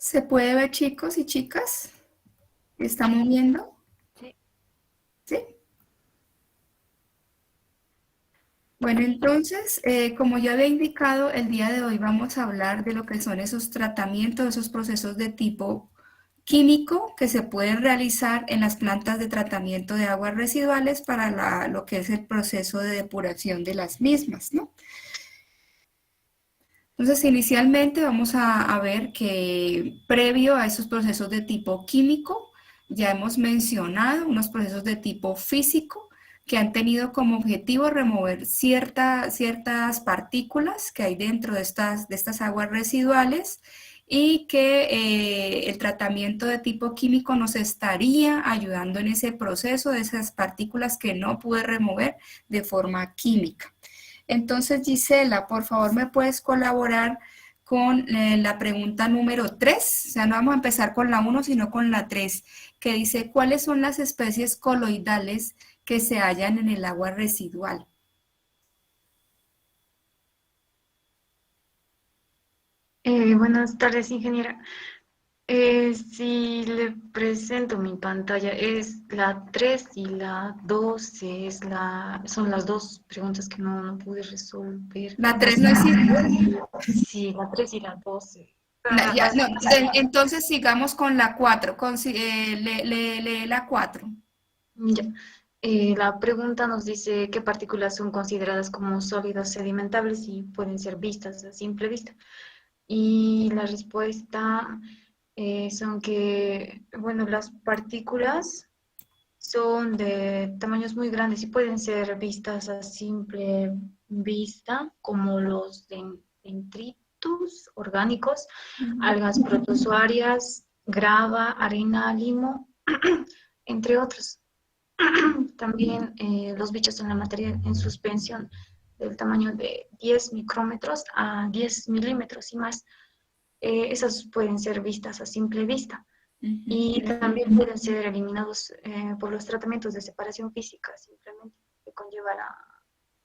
¿Se puede ver, chicos y chicas? ¿Estamos viendo? Sí. ¿Sí? Bueno, entonces, como ya había indicado, el día de hoy vamos a hablar de lo que son esos tratamientos, esos procesos de tipo químico que se pueden realizar en las plantas de tratamiento de aguas residuales para lo que es el proceso de depuración de las mismas, ¿no? Entonces, inicialmente vamos a ver que previo a esos procesos de tipo químico, ya hemos mencionado unos procesos de tipo físico que han tenido como objetivo remover ciertas partículas que hay dentro de estas aguas residuales y que el tratamiento de tipo químico nos estaría ayudando en ese proceso de esas partículas que no pude remover de forma química. Entonces, Gisela, por favor, ¿me puedes colaborar con la pregunta número 3? O sea, no vamos a empezar con la uno, sino con la 3, que dice, ¿cuáles son las especies coloidales que se hallan en el agua residual? Buenas tardes, ingeniera. Si le presento mi pantalla, es la 3 y la 12, son las dos preguntas que no pude resolver. La 3 no es igual. Sí, la 3 y la 12. Ah, Ya, no, sí. entonces sigamos con la 4. Lee la 4. Ya. La pregunta nos dice qué partículas son consideradas como sólidos sedimentables y pueden ser vistas a simple vista. Y la respuesta son que, bueno, las partículas son de tamaños muy grandes y pueden ser vistas a simple vista, como los detritus orgánicos, algas protozoarias, grava, arena, limo, entre otros. También los bichos en la materia en suspensión del tamaño de 10 micrómetros a 10 milímetros y más. Esas pueden ser vistas a simple vista y también pueden ser eliminados por los tratamientos de separación física, simplemente que conlleva la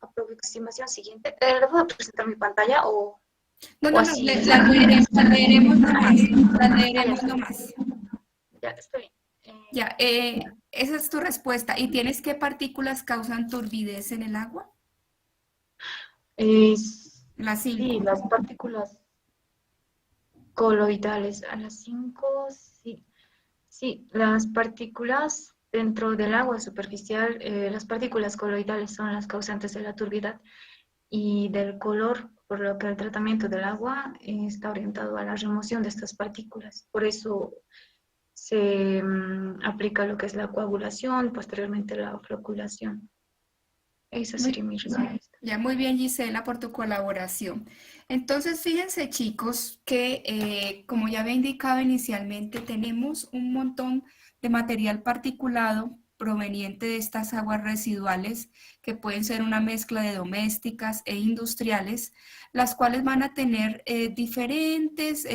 aproximación siguiente. ¿Le puedo presentar mi pantalla No, o no, no, así? las leeremos nomás. Las Ya leeremos está bien. nomás. Ya está bien. Ya, esa es tu respuesta. ¿Y tienes qué partículas causan turbidez en el agua? Eh, Las sí, 5. las partículas coloidales a las 5, sí. Sí, las partículas dentro del agua superficial, las partículas coloidales son las causantes de la turbidez y del color, por lo que el tratamiento del agua está orientado a la remoción de estas partículas. Por eso se aplica lo que es la coagulación, posteriormente la floculación. Esa Muy, sería mi respuesta. ya, muy bien, Gisela, por tu colaboración. Entonces, fíjense, chicos, que como ya había indicado inicialmente, tenemos un montón de material particulado proveniente de estas aguas residuales, que pueden ser una mezcla de domésticas e industriales, las cuales van a tener diferentes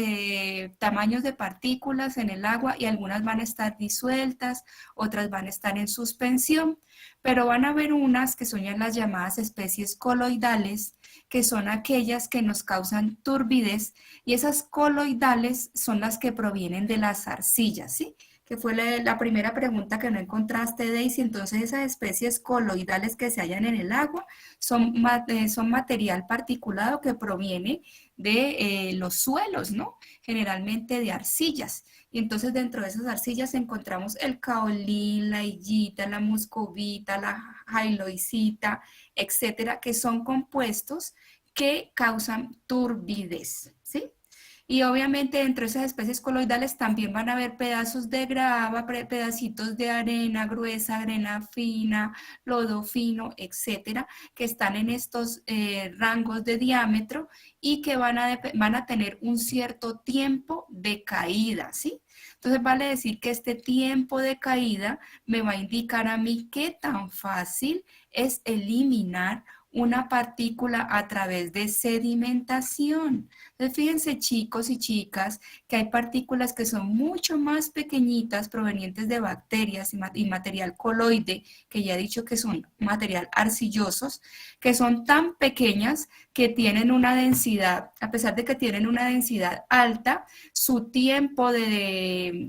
tamaños de partículas en el agua y algunas van a estar disueltas, otras van a estar en suspensión, pero van a haber unas que son ya las llamadas especies coloidales, que son aquellas que nos causan turbidez, y esas coloidales son las que provienen de las arcillas, ¿sí? Que fue la primera pregunta que no encontraste, Daisy. Entonces, esas especies coloidales que se hallan en el agua son material particulado que proviene de los suelos, ¿no? Generalmente de arcillas. Y entonces dentro de esas arcillas encontramos el caolín, la hillita, la muscovita, la jailoicita, etcétera, que son compuestos que causan turbidez, ¿sí? Y obviamente dentro de esas especies coloidales también van a haber pedazos de grava, pedacitos de arena gruesa, arena fina, lodo fino, etcétera, que están en estos rangos de diámetro y que van a tener un cierto tiempo de caída, ¿sí? Entonces vale decir que este tiempo de caída me va a indicar a mí qué tan fácil es eliminar una partícula a través de sedimentación. Entonces, fíjense chicos y chicas que hay partículas que son mucho más pequeñitas provenientes de bacterias y material coloide, que ya he dicho que son material arcillosos, que son tan pequeñas que tienen una densidad, a pesar de que tienen una densidad alta, su tiempo de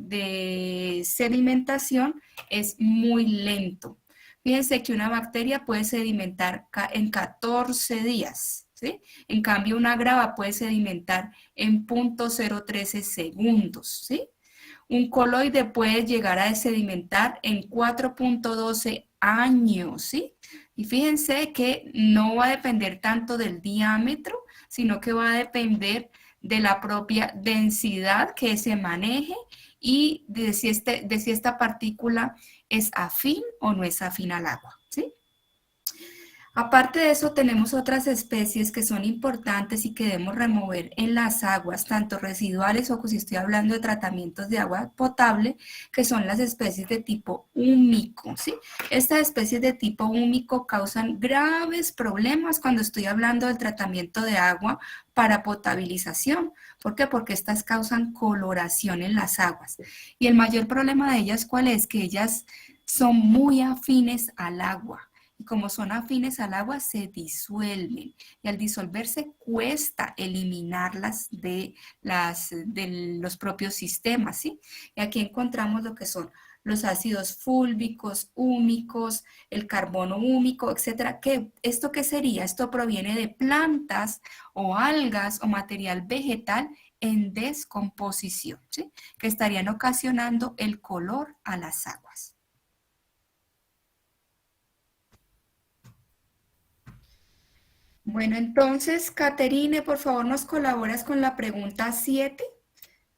sedimentación es muy lento. Fíjense que una bacteria puede sedimentar en 14 días, ¿sí? En cambio, una grava puede sedimentar en 0.013 segundos, ¿sí? Un coloide puede llegar a sedimentar en 4.12 años, ¿sí? Y fíjense que no va a depender tanto del diámetro, sino que va a depender de la propia densidad que se maneje y de si esta partícula es afín o no es afín al agua, ¿sí? Aparte de eso, tenemos otras especies que son importantes y que debemos remover en las aguas, tanto residuales o si estoy hablando de tratamientos de agua potable, que son las especies de tipo húmico, ¿sí? Estas especies de tipo húmico causan graves problemas cuando estoy hablando del tratamiento de agua para potabilización. ¿Por qué? Porque estas causan coloración en las aguas. Y el mayor problema de ellas, ¿cuál es? Que ellas son muy afines al agua. Y como son afines al agua, se disuelven. Y al disolverse cuesta eliminarlas de los propios sistemas, ¿sí? Y aquí encontramos lo que son los ácidos fúlvicos, húmicos, el carbono húmico, etcétera. ¿Esto qué sería? Esto proviene de plantas o algas o material vegetal en descomposición, ¿sí? Que estarían ocasionando el color a las aguas. Bueno, entonces, Caterine, por favor, nos colaboras con la pregunta 7,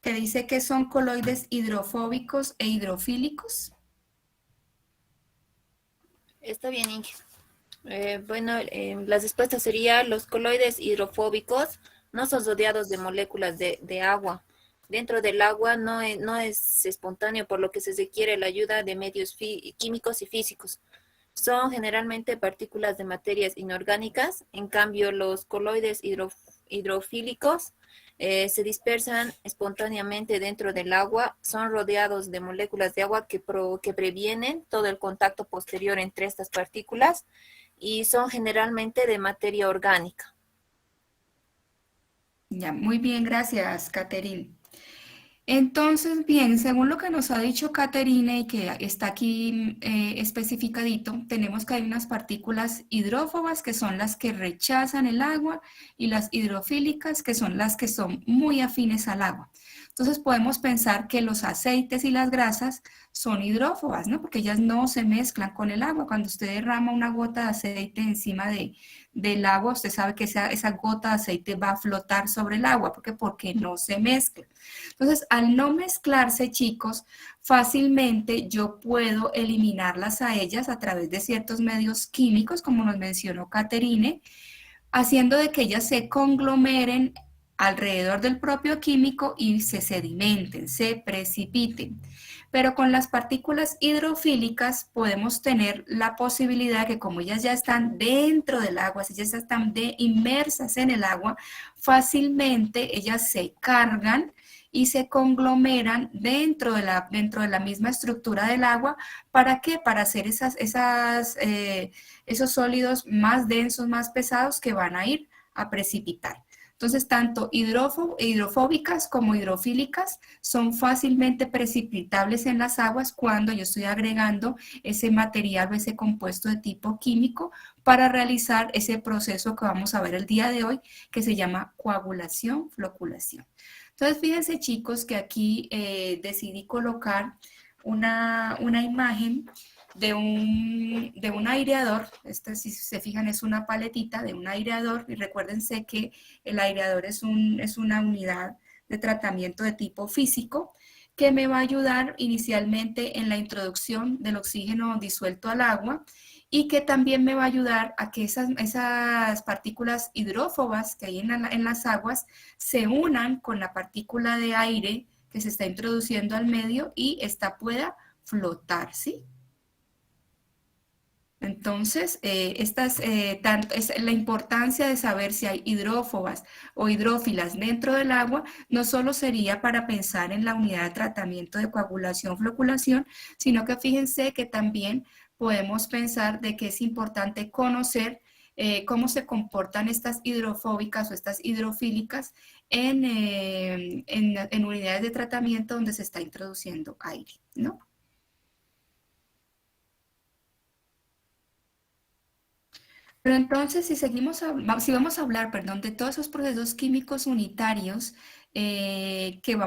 que dice que son coloides hidrofóbicos e hidrofílicos. Está bien, Inge. Bueno, las respuestas serían los coloides hidrofóbicos no son rodeados de moléculas de agua. Dentro del agua no es espontáneo, por lo que se requiere la ayuda de medios químicos y físicos. Son generalmente partículas de materias inorgánicas. En cambio, los coloides hidrofílicos se dispersan espontáneamente dentro del agua, son rodeados de moléculas de agua que previenen todo el contacto posterior entre estas partículas y son generalmente de materia orgánica. Ya, muy bien, gracias, Caterine. Entonces, bien, según lo que nos ha dicho Caterina y que está aquí especificadito, tenemos que hay unas partículas hidrófobas que son las que rechazan el agua y las hidrofílicas que son las que son muy afines al agua. Entonces podemos pensar que los aceites y las grasas son hidrófobas, ¿no? Porque ellas no se mezclan con el agua. Cuando usted derrama una gota de aceite encima del agua, usted sabe que esa gota de aceite va a flotar sobre el agua. ¿Por qué? Porque no se mezcla. Entonces, al no mezclarse, chicos, fácilmente yo puedo eliminarlas a ellas a través de ciertos medios químicos, como nos mencionó Caterine, haciendo de que ellas se conglomeren alrededor del propio químico y se sedimenten, se precipiten. Pero con las partículas hidrofílicas podemos tener la posibilidad que como ellas ya están dentro del agua, si ellas ya están inmersas en el agua, fácilmente ellas se cargan y se conglomeran dentro de la misma estructura del agua. ¿Para qué? Para hacer esos sólidos más densos, más pesados que van a ir a precipitar. Entonces, tanto hidrofóbicas como hidrofílicas son fácilmente precipitables en las aguas cuando yo estoy agregando ese material o ese compuesto de tipo químico para realizar ese proceso que vamos a ver el día de hoy, que se llama coagulación, floculación. Entonces, fíjense chicos que aquí decidí colocar una imagen de un aireador. Esta, si se fijan, es una paletita de un aireador. Y recuérdense que el aireador es una unidad de tratamiento de tipo físico que me va a ayudar inicialmente en la introducción del oxígeno disuelto al agua y que también me va a ayudar a que esas partículas hidrófobas que hay en las aguas se unan con la partícula de aire que se está introduciendo al medio y esta pueda flotar, ¿sí? Entonces, es la importancia de saber si hay hidrófobas o hidrófilas dentro del agua, no solo sería para pensar en la unidad de tratamiento de coagulación, floculación, sino que fíjense que también podemos pensar de que es importante conocer cómo se comportan estas hidrofóbicas o estas hidrofílicas en unidades de tratamiento donde se está introduciendo aire, ¿no? Pero entonces, si vamos a hablar, perdón, de todos esos procesos químicos unitarios que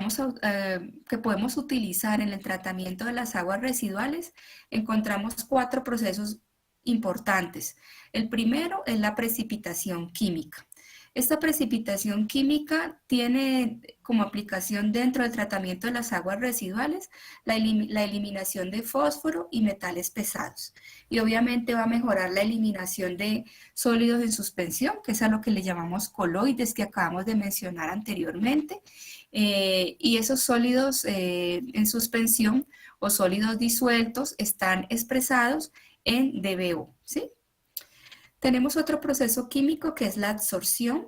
podemos utilizar en el tratamiento de las aguas residuales, encontramos 4 procesos importantes. El primero es la precipitación química. Esta precipitación química tiene como aplicación dentro del tratamiento de las aguas residuales la eliminación de fósforo y metales pesados. Y obviamente va a mejorar la eliminación de sólidos en suspensión, que es a lo que le llamamos coloides que acabamos de mencionar anteriormente. Y esos sólidos en suspensión o sólidos disueltos están expresados en DBO, ¿sí? Tenemos otro proceso químico que es la adsorción,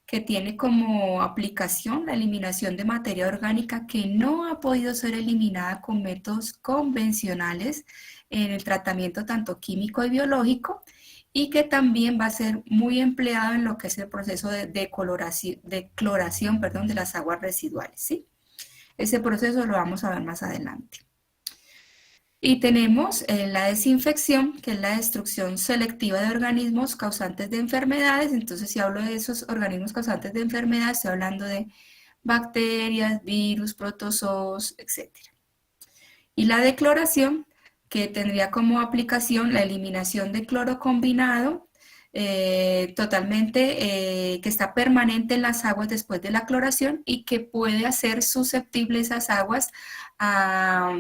que tiene como aplicación la eliminación de materia orgánica que no ha podido ser eliminada con métodos convencionales en el tratamiento tanto químico y biológico, y que también va a ser muy empleado en lo que es el proceso de cloración, perdón, de las aguas residuales, ¿sí? Ese proceso lo vamos a ver más adelante. Y tenemos la desinfección, que es la destrucción selectiva de organismos causantes de enfermedades. Entonces, si hablo de esos organismos causantes de enfermedades, estoy hablando de bacterias, virus, protozoos, etc. Y la decloración, que tendría como aplicación la eliminación de cloro combinado, que está permanente en las aguas después de la cloración y que puede hacer susceptibles esas aguas a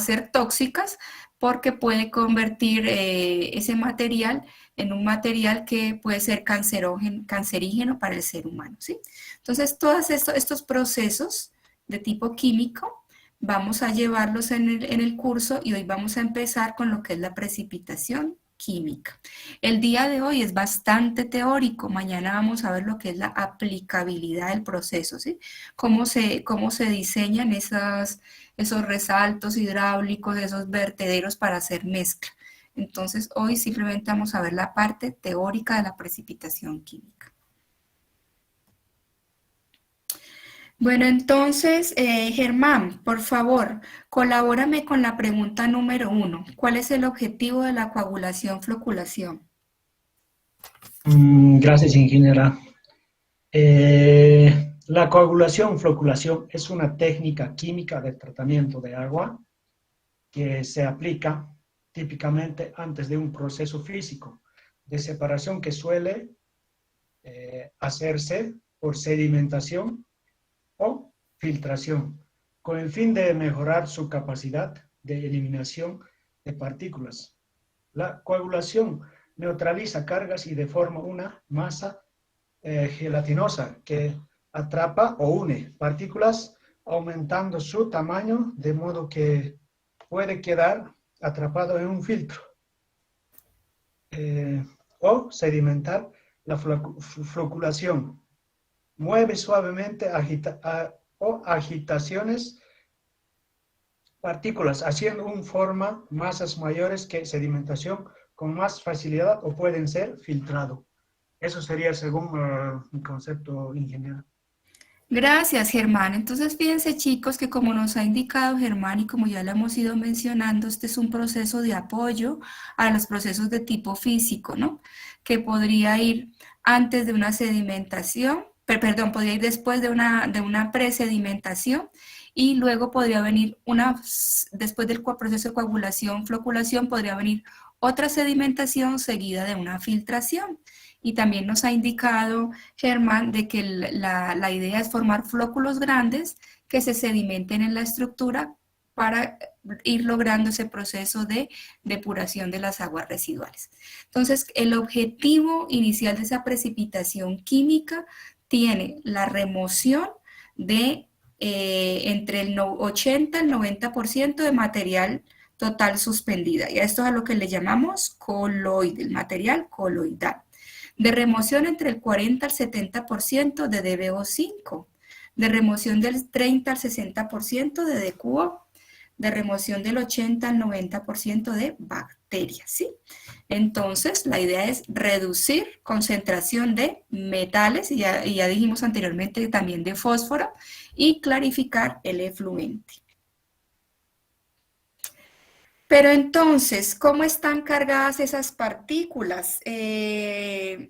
ser tóxicas porque puede convertir ese material en un material que puede ser cancerígeno para el ser humano, ¿sí? Entonces, todos estos procesos de tipo químico vamos a llevarlos en el curso y hoy vamos a empezar con lo que es la precipitación química. El día de hoy es bastante teórico, mañana vamos a ver lo que es la aplicabilidad del proceso, ¿sí? Cómo se diseñan esos resaltos hidráulicos, esos vertederos para hacer mezcla. Entonces hoy simplemente vamos a ver la parte teórica de la precipitación química. Bueno, entonces, Germán, por favor, colabórame con la pregunta número 1. ¿Cuál es el objetivo de la coagulación, floculación? Gracias, ingeniera. La coagulación, floculación es una técnica química de tratamiento de agua que se aplica típicamente antes de un proceso físico de separación que suele hacerse por sedimentación o filtración, con el fin de mejorar su capacidad de eliminación de partículas. La coagulación neutraliza cargas y deforma una masa gelatinosa que atrapa o une partículas, aumentando su tamaño de modo que puede quedar atrapado en un filtro o sedimentar. La floculación mueve suavemente agitaciones partículas, haciendo forma masas mayores que sedimentación con más facilidad o pueden ser filtrado. Eso sería según mi concepto, ingeniero. Gracias, Germán. Entonces, fíjense, chicos, que como nos ha indicado Germán y como ya lo hemos ido mencionando, este es un proceso de apoyo a los procesos de tipo físico, ¿no? Que podría ir antes de una sedimentación, podría ir después de una presedimentación y luego podría venir después del proceso de coagulación, floculación, podría venir otra sedimentación seguida de una filtración. Y también nos ha indicado Germán de que la idea es formar flóculos grandes que se sedimenten en la estructura para ir logrando ese proceso de depuración de las aguas residuales. Entonces, el objetivo inicial de esa precipitación química tiene la remoción de entre el 80 y el 90% de material total suspendida. Y a esto es a lo que le llamamos coloide, el material coloidal. De remoción entre el 40 al 70% de DBO5, de remoción del 30 al 60% de DQO, de remoción del 80 al 90% de bacterias, ¿sí? Entonces, la idea es reducir concentración de metales, y ya dijimos anteriormente también de fósforo, y clarificar el efluente. Pero entonces, ¿cómo están cargadas esas partículas?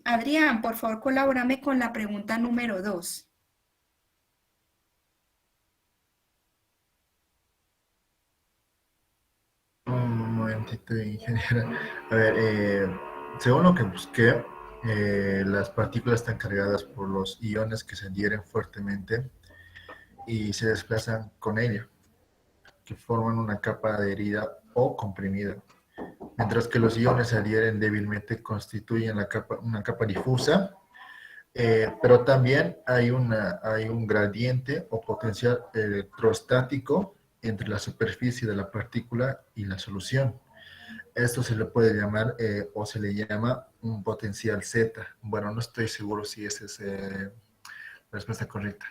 Adrián, por favor, colabórame con la pregunta número 2. Un momentito, ingeniera. A ver, según lo que busqué, las partículas están cargadas por los iones que se adhieren fuertemente y se desplazan con ella, que forman una capa adherida o comprimida. Mientras que los iones se adhieren débilmente, constituyen una capa difusa, pero también hay un gradiente o potencial electrostático entre la superficie de la partícula y la solución. Esto se le puede llamar o se le llama un potencial Z. Bueno, no estoy seguro si esa es la respuesta correcta.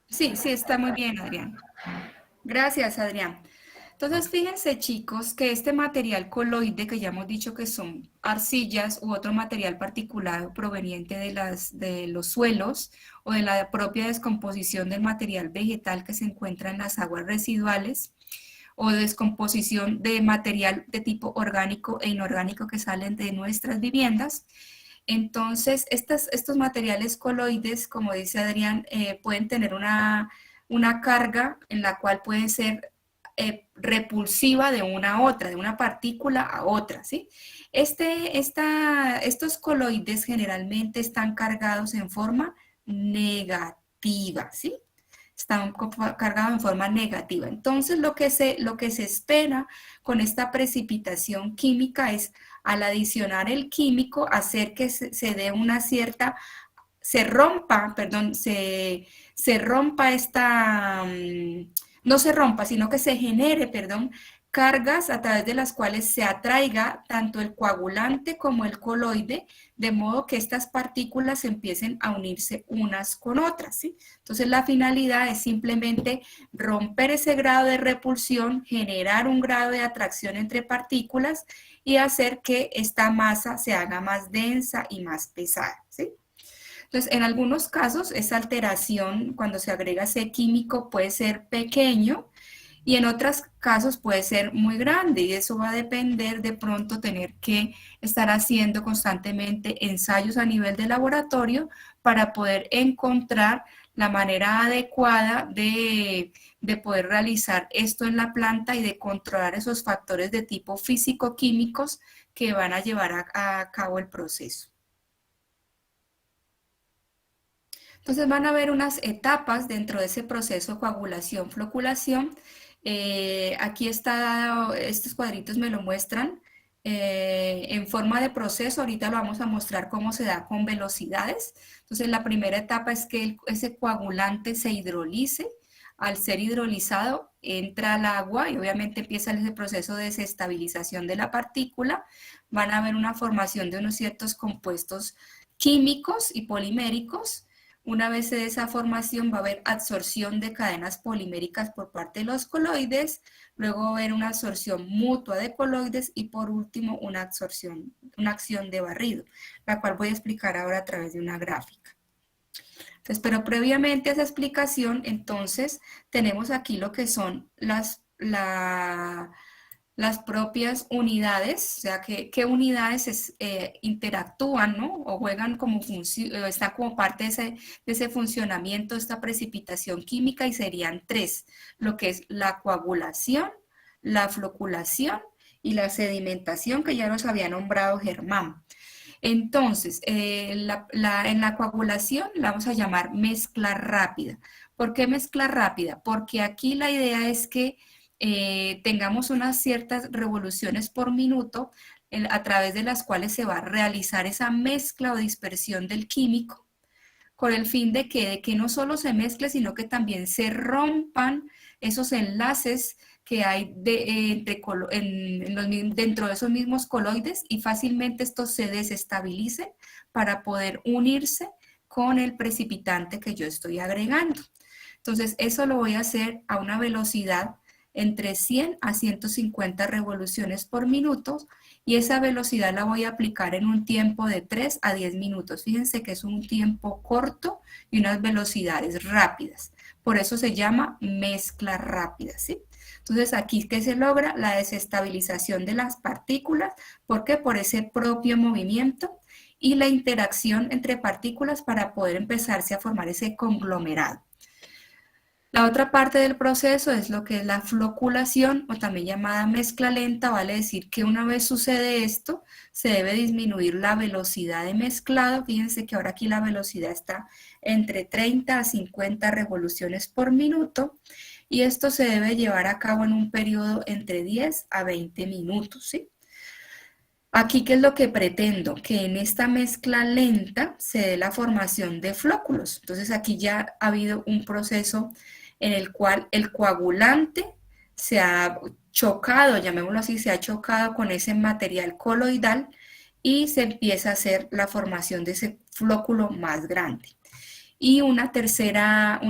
Sí, sí, está muy bien, Adrián. Gracias, Adrián. Entonces, fíjense, chicos, que este material coloide, que ya hemos dicho que son arcillas u otro material particulado proveniente de los suelos o de la propia descomposición del material vegetal que se encuentra en las aguas residuales, o descomposición de material de tipo orgánico e inorgánico que salen de nuestras viviendas. Entonces, estos materiales coloides, como dice Adrián, pueden tener una carga en la cual pueden ser repulsiva de una a otra, de una partícula a otra, ¿sí? Estos coloides generalmente están cargados en forma negativa, ¿sí? Están cargados en forma negativa. Entonces, lo que se espera con esta precipitación química es, al adicionar el químico, hacer que se dé una cierta, se rompa esta, no se rompa, sino que se genere, cargas a través de las cuales se atraiga tanto el coagulante como el coloide, de modo que estas partículas empiecen a unirse unas con otras, ¿sí? Entonces, la finalidad es simplemente romper ese grado de repulsión, generar un grado de atracción entre partículas y hacer que esta masa se haga más densa y más pesada, ¿sí? Entonces, en algunos casos, esa alteración, cuando se agrega ese químico, puede ser pequeño, y en otros casos puede ser muy grande, y eso va a depender de pronto tener que estar haciendo constantemente ensayos a nivel de laboratorio para poder encontrar la manera adecuada de poder realizar esto en la planta y de controlar esos factores de tipo físico-químicos que van a llevar a cabo el proceso. Entonces van a haber unas etapas dentro de ese proceso: coagulación, floculación. Aquí está dado, estos cuadritos me lo muestran en forma de proceso. Ahorita lo vamos a mostrar cómo se da con velocidades. Entonces, la primera etapa es que ese coagulante se hidrolice. Al ser hidrolizado, entra al agua y obviamente empieza ese proceso de desestabilización de la partícula. Van a haber una formación de unos ciertos compuestos químicos y poliméricos. Una vez de esa formación va a haber absorción de cadenas poliméricas por parte de los coloides, luego va a haber una absorción mutua de coloides y por último una acción de barrido, la cual voy a explicar ahora a través de una gráfica. Entonces, pero previamente a esa explicación, entonces tenemos aquí lo que son las propias unidades, o sea, qué unidades interactúan, ¿no? O juegan como está como parte de ese funcionamiento, esta precipitación química, y serían tres: lo que es la coagulación, la floculación y la sedimentación, que ya nos había nombrado Germán. Entonces, en la coagulación la vamos a llamar mezcla rápida. ¿Por qué mezcla rápida? Porque aquí la idea es que tengamos unas ciertas revoluciones por minuto a través de las cuales se va a realizar esa mezcla o dispersión del químico, con el fin de que no solo se mezcle, sino que también se rompan esos enlaces que hay dentro de esos mismos coloides y fácilmente estos se desestabilicen para poder unirse con el precipitante que yo estoy agregando. Entonces, eso lo voy a hacer a una velocidad entre 100 a 150 revoluciones por minuto y esa velocidad la voy a aplicar en un tiempo de 3 a 10 minutos. Fíjense que es un tiempo corto y unas velocidades rápidas. Por eso se llama mezcla rápida, ¿sí? Entonces, aquí, ¿qué se logra? La desestabilización de las partículas. ¿Por qué? Por ese propio movimiento y la interacción entre partículas para poder empezarse a formar ese conglomerado. La otra parte del proceso es lo que es la floculación o también llamada mezcla lenta, vale decir que una vez sucede esto, se debe disminuir la velocidad de mezclado. Fíjense que ahora aquí la velocidad está entre 30 a 50 revoluciones por minuto y esto se debe llevar a cabo en un periodo entre 10 a 20 minutos, ¿sí? Aquí, ¿qué es lo que pretendo? Que en esta mezcla lenta se dé la formación de flóculos. Entonces, aquí ya ha habido un proceso en el cual el coagulante se ha chocado, llamémoslo así, se ha chocado con ese material coloidal y se empieza a hacer la formación de ese flóculo más grande. Y una tercera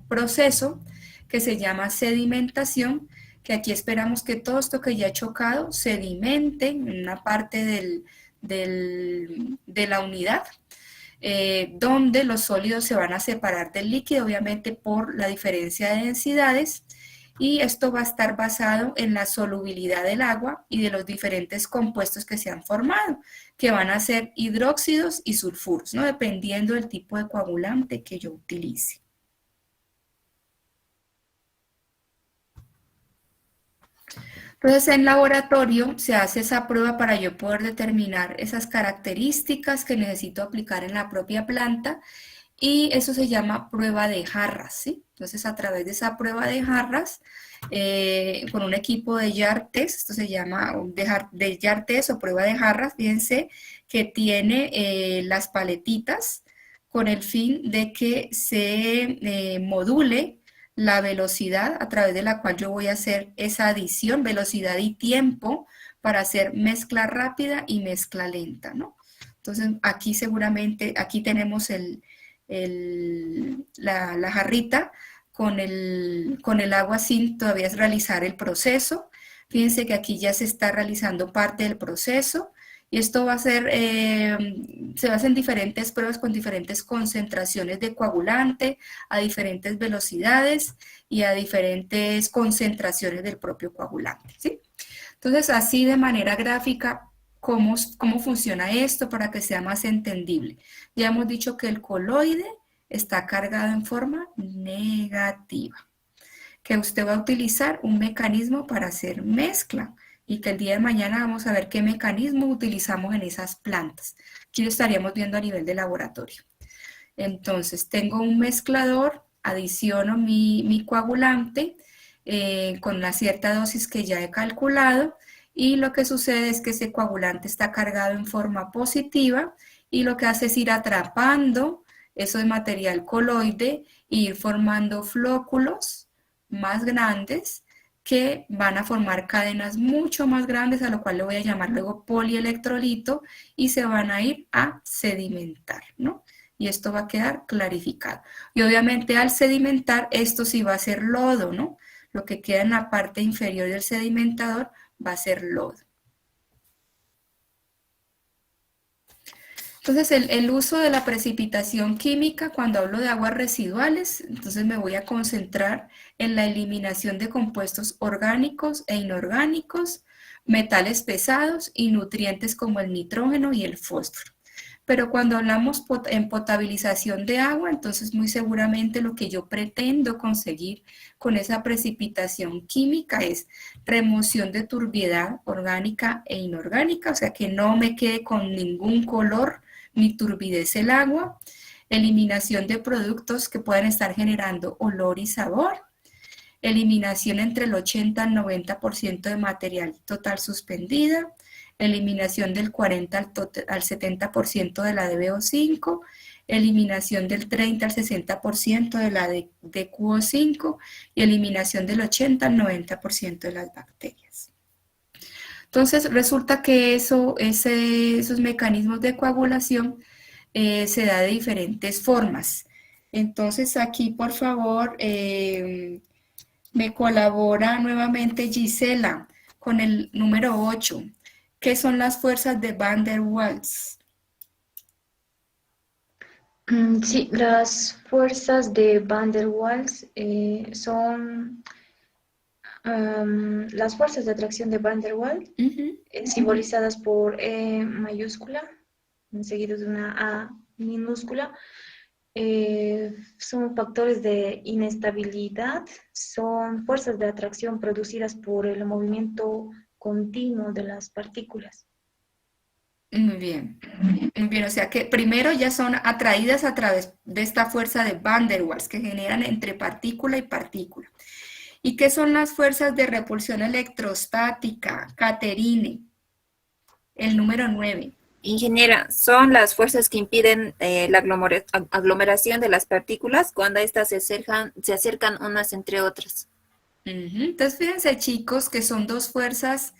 proceso que se llama sedimentación, que aquí esperamos que todo esto que ya ha chocado sedimente en una parte de la unidad, donde los sólidos se van a separar del líquido, obviamente por la diferencia de densidades, y esto va a estar basado en la solubilidad del agua y de los diferentes compuestos que se han formado, que van a ser hidróxidos y sulfuros, ¿no? Dependiendo del tipo de coagulante que yo utilice. Entonces, en laboratorio se hace esa prueba para yo poder determinar esas características que necesito aplicar en la propia planta y eso se llama prueba de jarras, ¿sí? Entonces, a través de esa prueba de jarras, con un equipo de jar test, esto se llama de jar test o prueba de jarras, fíjense que tiene las paletitas con el fin de que se module la velocidad a través de la cual yo voy a hacer esa adición, velocidad y tiempo, para hacer mezcla rápida y mezcla lenta, ¿no? Entonces, aquí seguramente, aquí tenemos la jarrita con el agua sin todavía realizar el proceso. Fíjense que aquí ya se está realizando parte del proceso. Y esto va a ser, se hacen diferentes pruebas con diferentes concentraciones de coagulante, a diferentes velocidades y a diferentes concentraciones del propio coagulante, ¿sí? Entonces, así de manera gráfica, ¿cómo funciona esto para que sea más entendible? Ya hemos dicho que el coloide está cargado en forma negativa, que usted va a utilizar un mecanismo para hacer mezcla, y que el día de mañana vamos a ver qué mecanismo utilizamos en esas plantas. Aquí lo estaríamos viendo a nivel de laboratorio. Entonces, tengo un mezclador, adiciono mi coagulante con una cierta dosis que ya he calculado y lo que sucede es que ese coagulante está cargado en forma positiva y lo que hace es ir atrapando eso de material coloide e ir formando flóculos más grandes que van a formar cadenas mucho más grandes, a lo cual le voy a llamar luego polielectrolito, y se van a ir a sedimentar, ¿no? Y esto va a quedar clarificado. Y obviamente al sedimentar, esto sí va a ser lodo, ¿no? Lo que queda en la parte inferior del sedimentador va a ser lodo. Entonces, el uso de la precipitación química, cuando hablo de aguas residuales, entonces me voy a concentrar en la eliminación de compuestos orgánicos e inorgánicos, metales pesados y nutrientes como el nitrógeno y el fósforo. Pero cuando hablamos en potabilización de agua, entonces muy seguramente lo que yo pretendo conseguir con esa precipitación química es remoción de turbiedad orgánica e inorgánica, o sea que no me quede con ningún color ni turbidez el agua, eliminación de productos que puedan estar generando olor y sabor, eliminación entre el 80 al 90% de material total suspendida, eliminación del 40 al 70% de la DBO5, eliminación del 30 al 60% de la de QO5 y eliminación del 80 al 90% de las bacterias. Entonces, resulta que esos mecanismos de coagulación se da de diferentes formas. Entonces, aquí, por favor, me colabora nuevamente Gisela con el número 8, que son las fuerzas de Van der Waals. Sí, las fuerzas de Van der Waals son las fuerzas de atracción de Van der Waals, simbolizadas por E mayúscula, seguido de una A minúscula. Son factores de inestabilidad, son fuerzas de atracción producidas por el movimiento continuo de las partículas. Muy bien, muy bien. O sea que primero ya son atraídas a través de esta fuerza de Van der Waals que generan entre partícula y partícula. ¿Y qué son las fuerzas de repulsión electrostática? Caterine, el número 9. Ingeniera, son las fuerzas que impiden la aglomeración de las partículas cuando éstas se acercan unas entre otras. Entonces, fíjense, chicos, que son dos fuerzas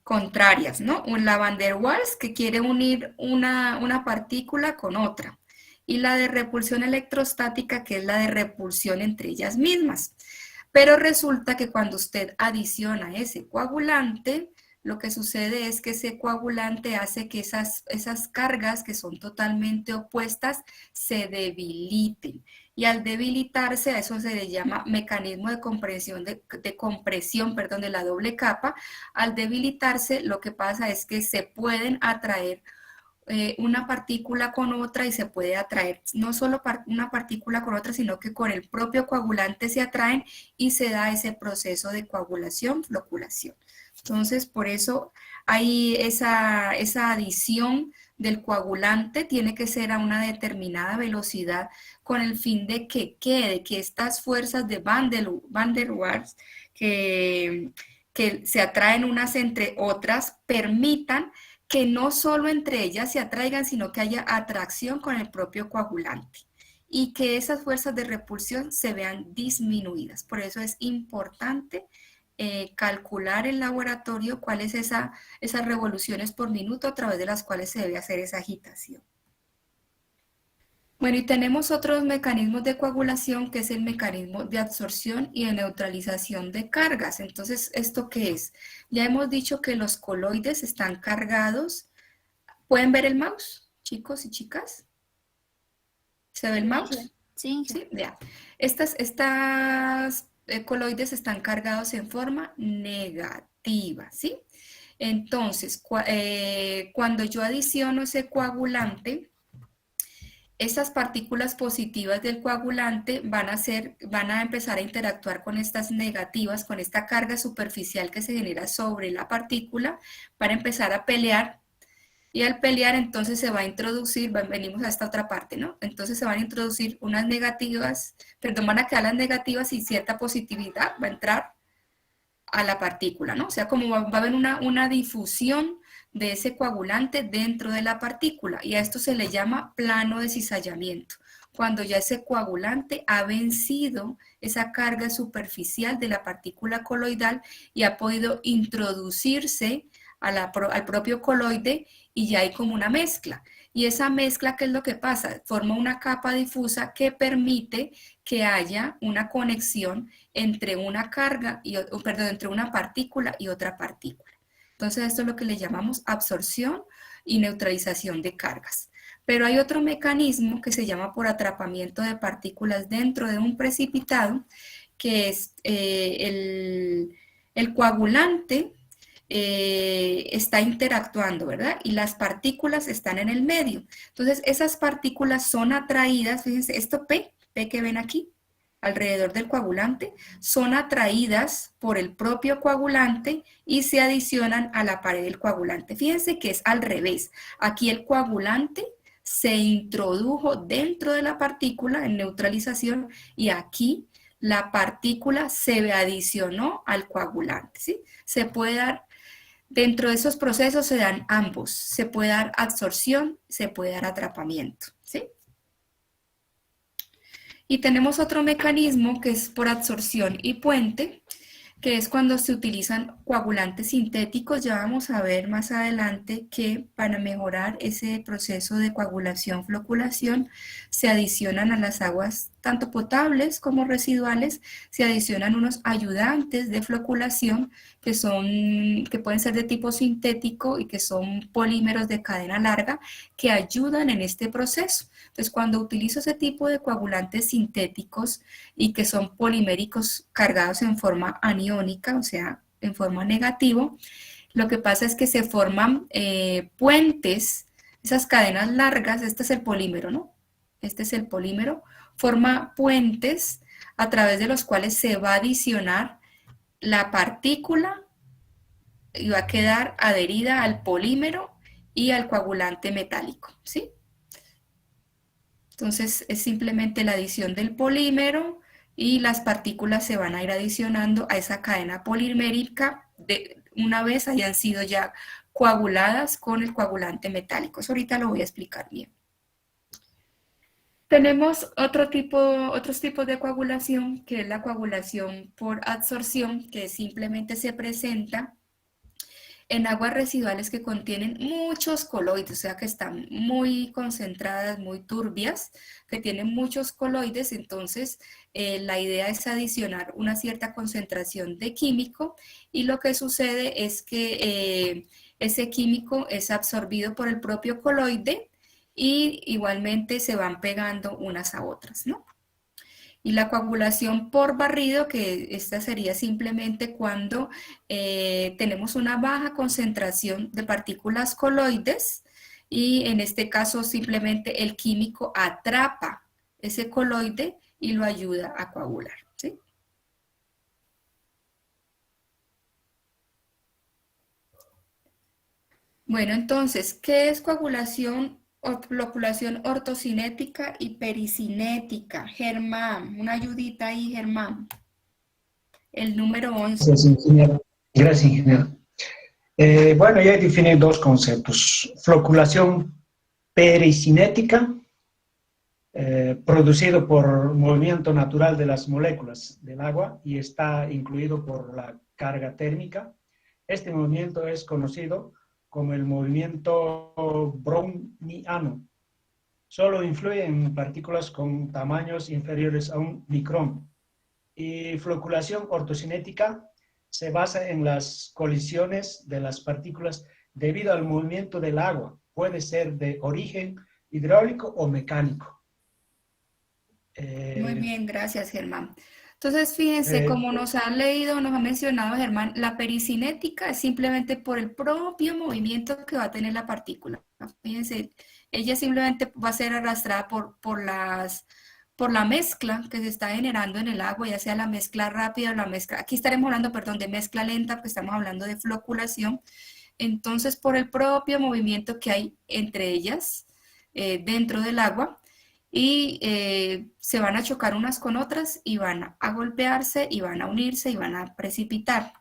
contrarias, ¿no? La Van der Waals, que quiere unir una partícula con otra, y la de repulsión electrostática, que es la de repulsión entre ellas mismas. Pero resulta que cuando usted adiciona ese coagulante, lo que sucede es que ese coagulante hace que esas cargas que son totalmente opuestas se debiliten. Y al debilitarse, a eso se le llama mecanismo de compresión, de la doble capa. Al debilitarse, lo que pasa es que se pueden atraer una partícula con otra y se puede atraer no solo una partícula con otra, sino que con el propio coagulante se atraen y se da ese proceso de coagulación, floculación. Entonces, por eso hay esa adición del coagulante, tiene que ser a una determinada velocidad con el fin de que estas fuerzas de Van der Waals que se atraen unas entre otras permitan que no solo entre ellas se atraigan, sino que haya atracción con el propio coagulante y que esas fuerzas de repulsión se vean disminuidas. Por eso es importante calcular en laboratorio cuáles esas revoluciones por minuto a través de las cuales se debe hacer esa agitación. Bueno, y tenemos otros mecanismos de coagulación, que es el mecanismo de absorción y de neutralización de cargas. Entonces, ¿esto qué es? Ya hemos dicho que los coloides están cargados. ¿Pueden ver el mouse, chicos y chicas? ¿Se ve el mouse? Sí. Sí, ya. Estas coloides están cargados en forma negativa, ¿sí? Entonces, cuando yo adiciono ese coagulante, estas partículas positivas del coagulante van a empezar a interactuar con estas negativas, con esta carga superficial que se genera sobre la partícula, para empezar a pelear. Y al pelear, entonces se va a introducir, venimos a esta otra parte, ¿no? Entonces se van a introducir unas negativas, van a quedar las negativas y cierta positividad va a entrar a la partícula, ¿no? O sea, como va a haber una difusión de ese coagulante dentro de la partícula, y a esto se le llama plano de cizallamiento, cuando ya ese coagulante ha vencido esa carga superficial de la partícula coloidal y ha podido introducirse al propio coloide, y ya hay como una mezcla. Y esa mezcla, ¿qué es lo que pasa? Forma una capa difusa que permite que haya una conexión entre una entre una partícula y otra partícula. Entonces, esto es lo que le llamamos absorción y neutralización de cargas. Pero hay otro mecanismo que se llama por atrapamiento de partículas dentro de un precipitado, que es el coagulante está interactuando, ¿verdad? Y las partículas están en el medio. Entonces, esas partículas son atraídas, fíjense, esto P que ven aquí, alrededor del coagulante, son atraídas por el propio coagulante y se adicionan a la pared del coagulante. Fíjense que es al revés. Aquí el coagulante se introdujo dentro de la partícula en neutralización, y aquí la partícula se adicionó al coagulante, ¿sí? Se puede dar, dentro de esos procesos se dan ambos. Se puede dar absorción, se puede dar atrapamiento, ¿sí? Y tenemos otro mecanismo que es por absorción y puente, que es cuando se utilizan coagulantes sintéticos. Ya vamos a ver más adelante que para mejorar ese proceso de coagulación, floculación, se adicionan a las aguas tanto potables como residuales, se adicionan unos ayudantes de floculación que pueden ser de tipo sintético y que son polímeros de cadena larga que ayudan en este proceso. Entonces, cuando utilizo ese tipo de coagulantes sintéticos y que son poliméricos cargados en forma aniónica, o sea, en forma negativo, lo que pasa es que se forman puentes, esas cadenas largas, este es el polímero, ¿no? Este es el polímero, forma puentes a través de los cuales se va a adicionar la partícula y va a quedar adherida al polímero y al coagulante metálico, ¿sí? Entonces es simplemente la adición del polímero y las partículas se van a ir adicionando a esa cadena polimérica una vez hayan sido ya coaguladas con el coagulante metálico. Eso ahorita lo voy a explicar bien. Tenemos otros tipos de coagulación, que es la coagulación por adsorción, que simplemente se presenta en aguas residuales que contienen muchos coloides, o sea que están muy concentradas, muy turbias, que tienen muchos coloides. Entonces la idea es adicionar una cierta concentración de químico y lo que sucede es que ese químico es absorbido por el propio coloide y igualmente se van pegando unas a otras, ¿no? Y la coagulación por barrido, que esta sería simplemente cuando tenemos una baja concentración de partículas coloides y en este caso simplemente el químico atrapa ese coloide y lo ayuda a coagular, ¿sí? Bueno, entonces, ¿qué es coagulación o floculación ortocinética y pericinética? Germán, una ayudita ahí, Germán. El número 11. Gracias, ingeniero. Gracias, ingeniero. Bueno, ya definí dos conceptos. Floculación pericinética, producido por movimiento natural de las moléculas del agua y está incluido por la carga térmica. Este movimiento es conocido como el movimiento browniano. Solo influye en partículas con tamaños inferiores a un micrón. Y floculación ortocinética se basa en las colisiones de las partículas debido al movimiento del agua. Puede ser de origen hidráulico o mecánico. Muy bien, gracias, Germán. Entonces, fíjense, como nos ha leído, nos ha mencionado Germán, la pericinética es simplemente por el propio movimiento que va a tener la partícula. Fíjense, ella simplemente va a ser arrastrada por la mezcla que se está generando en el agua, ya sea la mezcla rápida o la mezcla, aquí estaremos hablando, perdón, de mezcla lenta, porque estamos hablando de floculación. Entonces, por el propio movimiento que hay entre ellas dentro del agua, y se van a chocar unas con otras y van a golpearse y van a unirse y van a precipitar.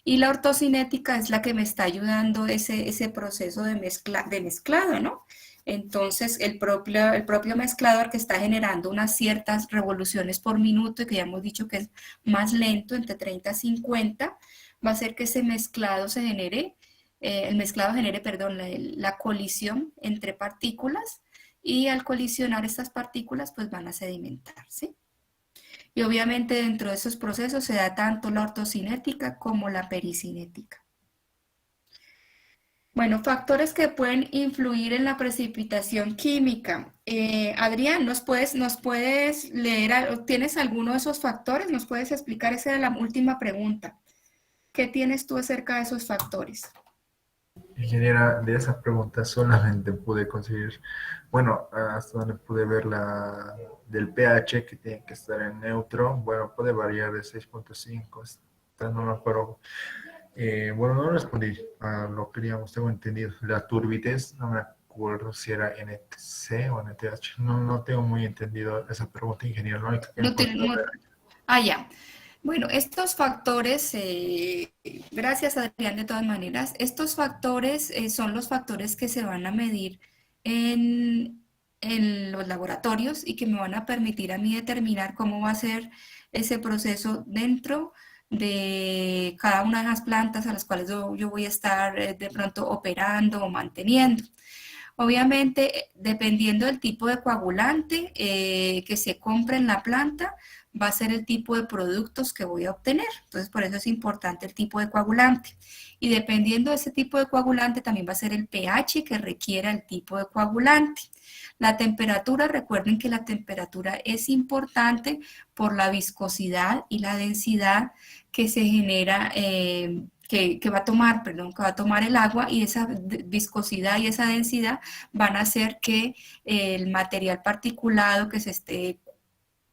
Y la ortocinética es la que me está ayudando ese proceso de mezclado, ¿no? Entonces, el propio mezclador que está generando unas ciertas revoluciones por minuto y que ya hemos dicho que es más lento, entre 30 a 50, va a hacer que ese mezclado se genere, perdón, la colisión entre partículas. Y al colisionar estas partículas, pues van a sedimentar, ¿sí? Y obviamente dentro de esos procesos se da tanto la ortocinética como la pericinética. Bueno, factores que pueden influir en la precipitación química. Adrián, ¿nos puedes leer, tienes alguno de esos factores? ¿Nos puedes explicar? Esa era la última pregunta. ¿Qué tienes tú acerca de esos factores? Ingeniera, de esa pregunta solamente pude conseguir, bueno, hasta donde pude ver la del pH, que tiene que estar en neutro. Bueno, puede variar de 6.5, no me acuerdo. Bueno, no respondí a lo que digamos, tengo entendido. La turbidez, no me acuerdo si era NTC o NTH. No tengo muy entendido esa pregunta, ingeniero. Ya. Bueno, estos factores, gracias Adrián de todas maneras, estos factores son los factores que se van a medir en en los laboratorios y que me van a permitir a mí determinar cómo va a ser ese proceso dentro de cada una de las plantas a las cuales yo voy a estar de pronto operando o manteniendo. Obviamente, dependiendo del tipo de coagulante que se compre en la planta, va a ser el tipo de productos que voy a obtener. Entonces, por eso es importante el tipo de coagulante. Y dependiendo de ese tipo de coagulante, también va a ser el pH que requiera el tipo de coagulante. La temperatura, recuerden que la temperatura es importante por la viscosidad y la densidad que se genera, que va a tomar, perdón, que va a tomar el agua, y esa viscosidad y esa densidad van a hacer que el material particulado que se esté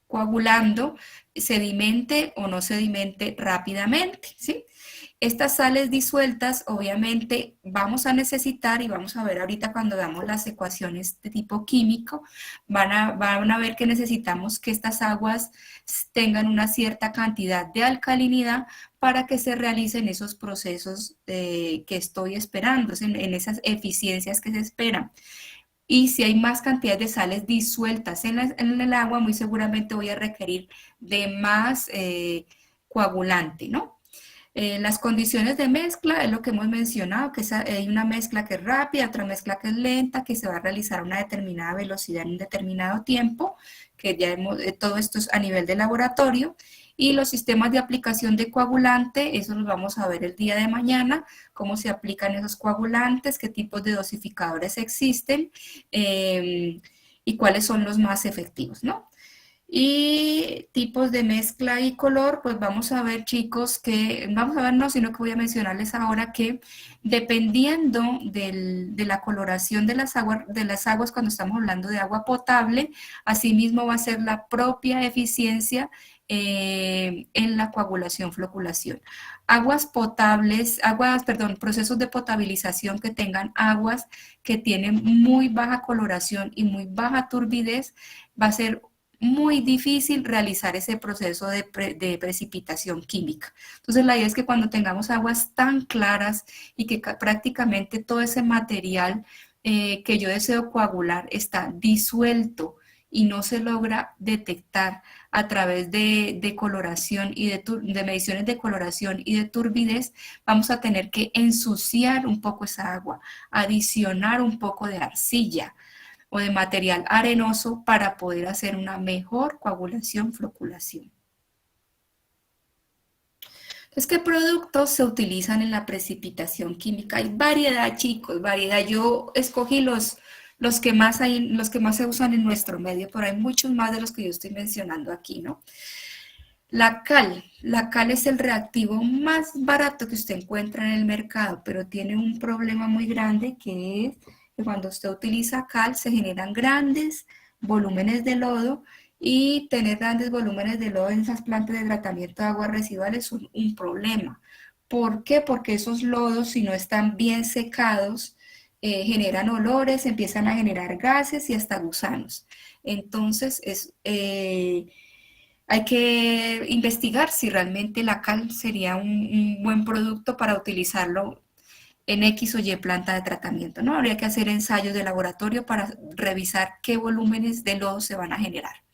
coagulando sedimente o no sedimente rápidamente, ¿sí? Estas sales disueltas, obviamente, vamos a necesitar, y vamos a ver ahorita cuando veamos las ecuaciones de tipo químico, van a ver que necesitamos que estas aguas tengan una cierta cantidad de alcalinidad para que se realicen esos procesos que estoy esperando, en esas eficiencias que se esperan. Y si hay más cantidad de sales disueltas en el agua, muy seguramente voy a requerir de más coagulante, ¿no? Las condiciones de mezcla es lo que hemos mencionado, que hay una mezcla que es rápida, otra mezcla que es lenta, que se va a realizar a una determinada velocidad en un determinado tiempo, que ya todo esto es a nivel de laboratorio. Y los sistemas de aplicación de coagulante, eso los vamos a ver el día de mañana, cómo se aplican esos coagulantes, qué tipos de dosificadores existen y cuáles son los más efectivos, ¿no? Y tipos de mezcla y color, pues vamos a ver, chicos, vamos a ver, no, sino que voy a mencionarles ahora que dependiendo de la coloración de las aguas cuando estamos hablando de agua potable, asimismo va a ser la propia eficiencia en la coagulación, floculación. Aguas potables, procesos de potabilización que tengan aguas que tienen muy baja coloración y muy baja turbidez, va a ser muy difícil realizar ese proceso de precipitación química. Entonces, la idea es que cuando tengamos aguas tan claras y que prácticamente todo ese material que yo deseo coagular está disuelto y no se logra detectar a través de coloración y de mediciones de coloración y de turbidez, vamos a tener que ensuciar un poco esa agua, adicionar un poco de arcilla o de material arenoso para poder hacer una mejor coagulación, floculación. Entonces, ¿qué productos se utilizan en la precipitación química? Hay variedad, chicos, variedad. Yo escogí los que más se usan en nuestro medio, pero hay muchos más de los que yo estoy mencionando aquí, ¿no? La cal es el reactivo más barato que usted encuentra en el mercado, pero tiene un problema muy grande, que es que cuando usted utiliza cal se generan grandes volúmenes de lodo, y tener grandes volúmenes de lodo en esas plantas de tratamiento de aguas residuales es un problema. ¿Por qué? Porque esos lodos, si no están bien secados, generan olores, empiezan a generar gases y hasta gusanos. Entonces, hay que investigar si realmente la cal sería un buen producto para utilizarlo en X o Y planta de tratamiento, ¿no? Habría que hacer ensayos de laboratorio para revisar qué volúmenes de lodo se van a generar.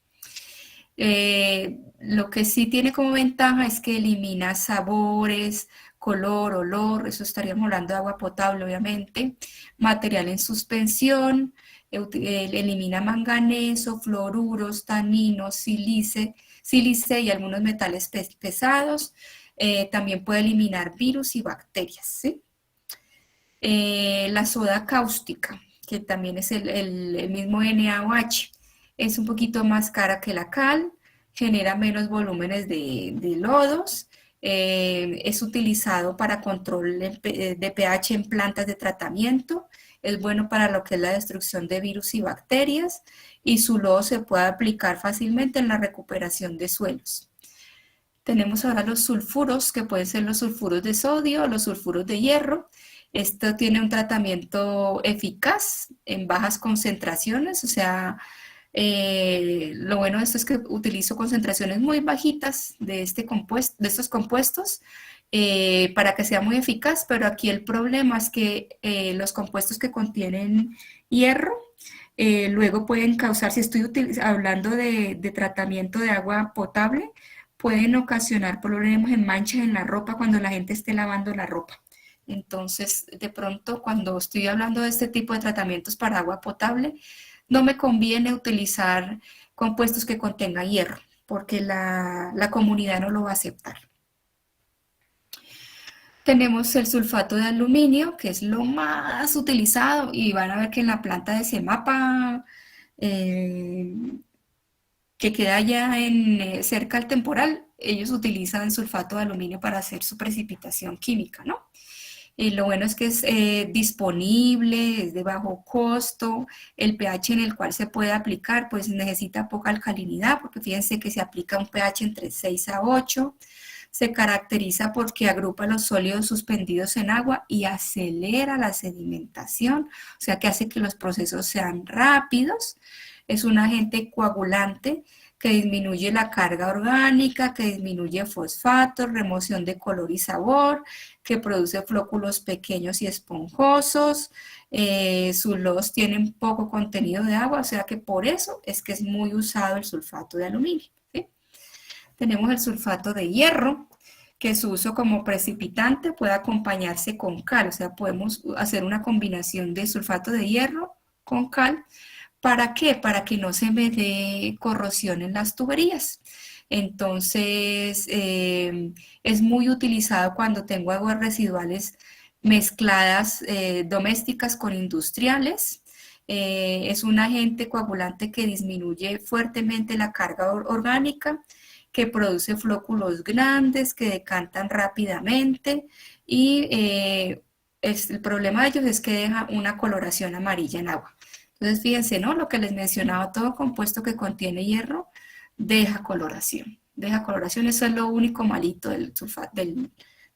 Lo que sí tiene como ventaja es que elimina sabores, color, olor, eso estaríamos hablando de agua potable, obviamente, material en suspensión, elimina manganeso, fluoruros, taninos, sílice y algunos metales pesados. También puede eliminar virus y bacterias, ¿sí? La soda cáustica, que también es el mismo NaOH, es un poquito más cara que la cal, genera menos volúmenes de lodos, es utilizado para control de pH en plantas de tratamiento, es bueno para lo que es la destrucción de virus y bacterias, y su lodo se puede aplicar fácilmente en la recuperación de suelos. Tenemos ahora los sulfuros, que pueden ser los sulfuros de sodio o los sulfuros de hierro. Esto tiene un tratamiento eficaz en bajas concentraciones, o sea, lo bueno de esto es que utilizo concentraciones muy bajitas de estos compuestos para que sea muy eficaz, pero aquí el problema es que los compuestos que contienen hierro Luego pueden causar, si estoy hablando de tratamiento de agua potable, pueden ocasionar problemas en manchas en la ropa cuando la gente esté lavando la ropa. Entonces, de pronto, cuando estoy hablando de este tipo de tratamientos para agua potable, no me conviene utilizar compuestos que contengan hierro, porque la comunidad no lo va a aceptar. Tenemos el sulfato de aluminio, que es lo más utilizado, y van a ver que en la planta de CEMAPA, que queda allá cerca al temporal, ellos utilizan sulfato de aluminio para hacer su precipitación química, ¿no? Lo bueno es que es disponible, es de bajo costo, el pH en el cual se puede aplicar pues necesita poca alcalinidad, porque fíjense que se aplica un pH entre 6 a 8, se caracteriza porque agrupa los sólidos suspendidos en agua y acelera la sedimentación, o sea que hace que los procesos sean rápidos, es un agente coagulante que disminuye la carga orgánica, que disminuye fosfatos, remoción de color y sabor, que produce flóculos pequeños y esponjosos, sus lodos tienen poco contenido de agua, o sea que por eso es que es muy usado el sulfato de aluminio, ¿sí? Tenemos el sulfato de hierro, que su uso como precipitante puede acompañarse con cal, o sea, podemos hacer una combinación de sulfato de hierro con cal. ¿Para qué? Para que no se me dé corrosión en las tuberías. Entonces, es muy utilizado cuando tengo aguas residuales mezcladas domésticas con industriales. Es un agente coagulante que disminuye fuertemente la carga orgánica, que produce flóculos grandes, que decantan rápidamente y el problema de ellos es que deja una coloración amarilla en agua. Entonces, fíjense, ¿no? Lo que les mencionaba, todo compuesto que contiene hierro deja coloración. Deja coloración, eso es lo único malito de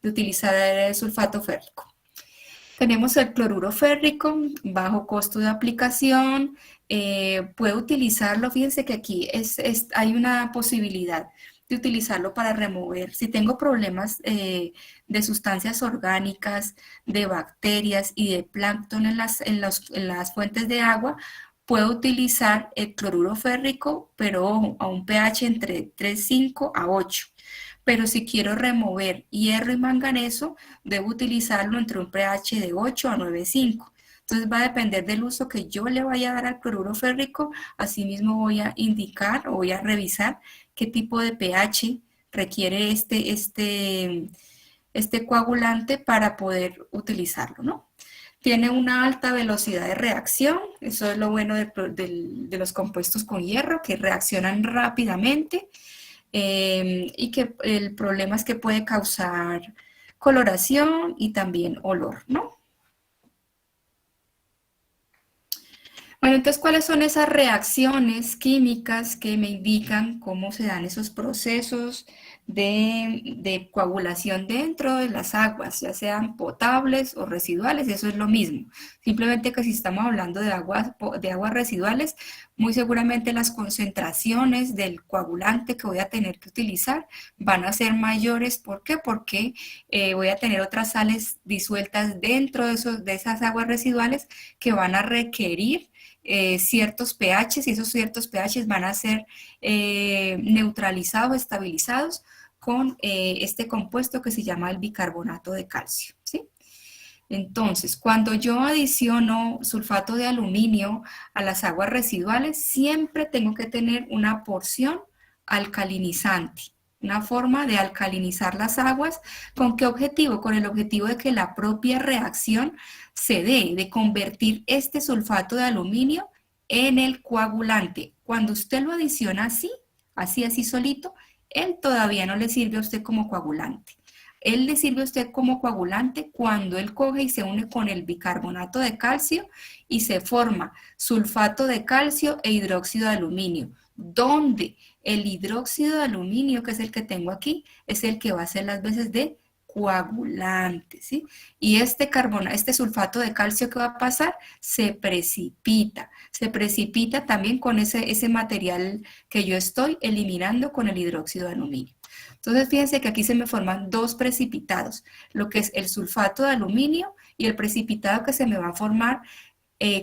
utilizar el sulfato férrico. Tenemos el cloruro férrico, bajo costo de aplicación. Puedo utilizarlo, fíjense que aquí hay una posibilidad de utilizarlo para remover, si tengo problemas de sustancias orgánicas, de bacterias y de plancton en las fuentes de agua, puedo utilizar el cloruro férrico, pero a un pH entre 3,5 a 8. Pero si quiero remover hierro y manganeso, debo utilizarlo entre un pH de 8 a 9,5. Entonces va a depender del uso que yo le vaya a dar al cloruro férrico, asimismo voy a indicar o voy a revisar qué tipo de pH requiere este coagulante para poder utilizarlo, ¿no? Tiene una alta velocidad de reacción, eso es lo bueno de los compuestos con hierro, que reaccionan rápidamente y que el problema es que puede causar coloración y también olor, ¿no? Bueno, entonces, ¿cuáles son esas reacciones químicas que me indican cómo se dan esos procesos de coagulación dentro de las aguas, ya sean potables o residuales? Eso es lo mismo. Simplemente que si estamos hablando de aguas residuales, muy seguramente las concentraciones del coagulante que voy a tener que utilizar van a ser mayores. ¿Por qué? Porque voy a tener otras sales disueltas dentro de esas aguas residuales que van a requerir ciertos pHs, y esos ciertos pHs van a ser neutralizados, estabilizados con este compuesto que se llama el bicarbonato de calcio, ¿sí? Entonces, cuando yo adiciono sulfato de aluminio a las aguas residuales, siempre tengo que tener una porción alcalinizante, una forma de alcalinizar las aguas. ¿Con qué objetivo? Con el objetivo de que la propia reacción se dé, de convertir este sulfato de aluminio en el coagulante. Cuando usted lo adiciona así solito, él todavía no le sirve a usted como coagulante. Él le sirve a usted como coagulante cuando él coge y se une con el bicarbonato de calcio y se forma sulfato de calcio e hidróxido de aluminio, donde el hidróxido de aluminio, que es el que tengo aquí, es el que va a hacer las veces de coagulante, ¿sí? Y este sulfato de calcio que va a pasar se precipita también con ese material que yo estoy eliminando con el hidróxido de aluminio. Entonces, fíjense que aquí se me forman dos precipitados, lo que es el sulfato de aluminio y el precipitado que se me va a formar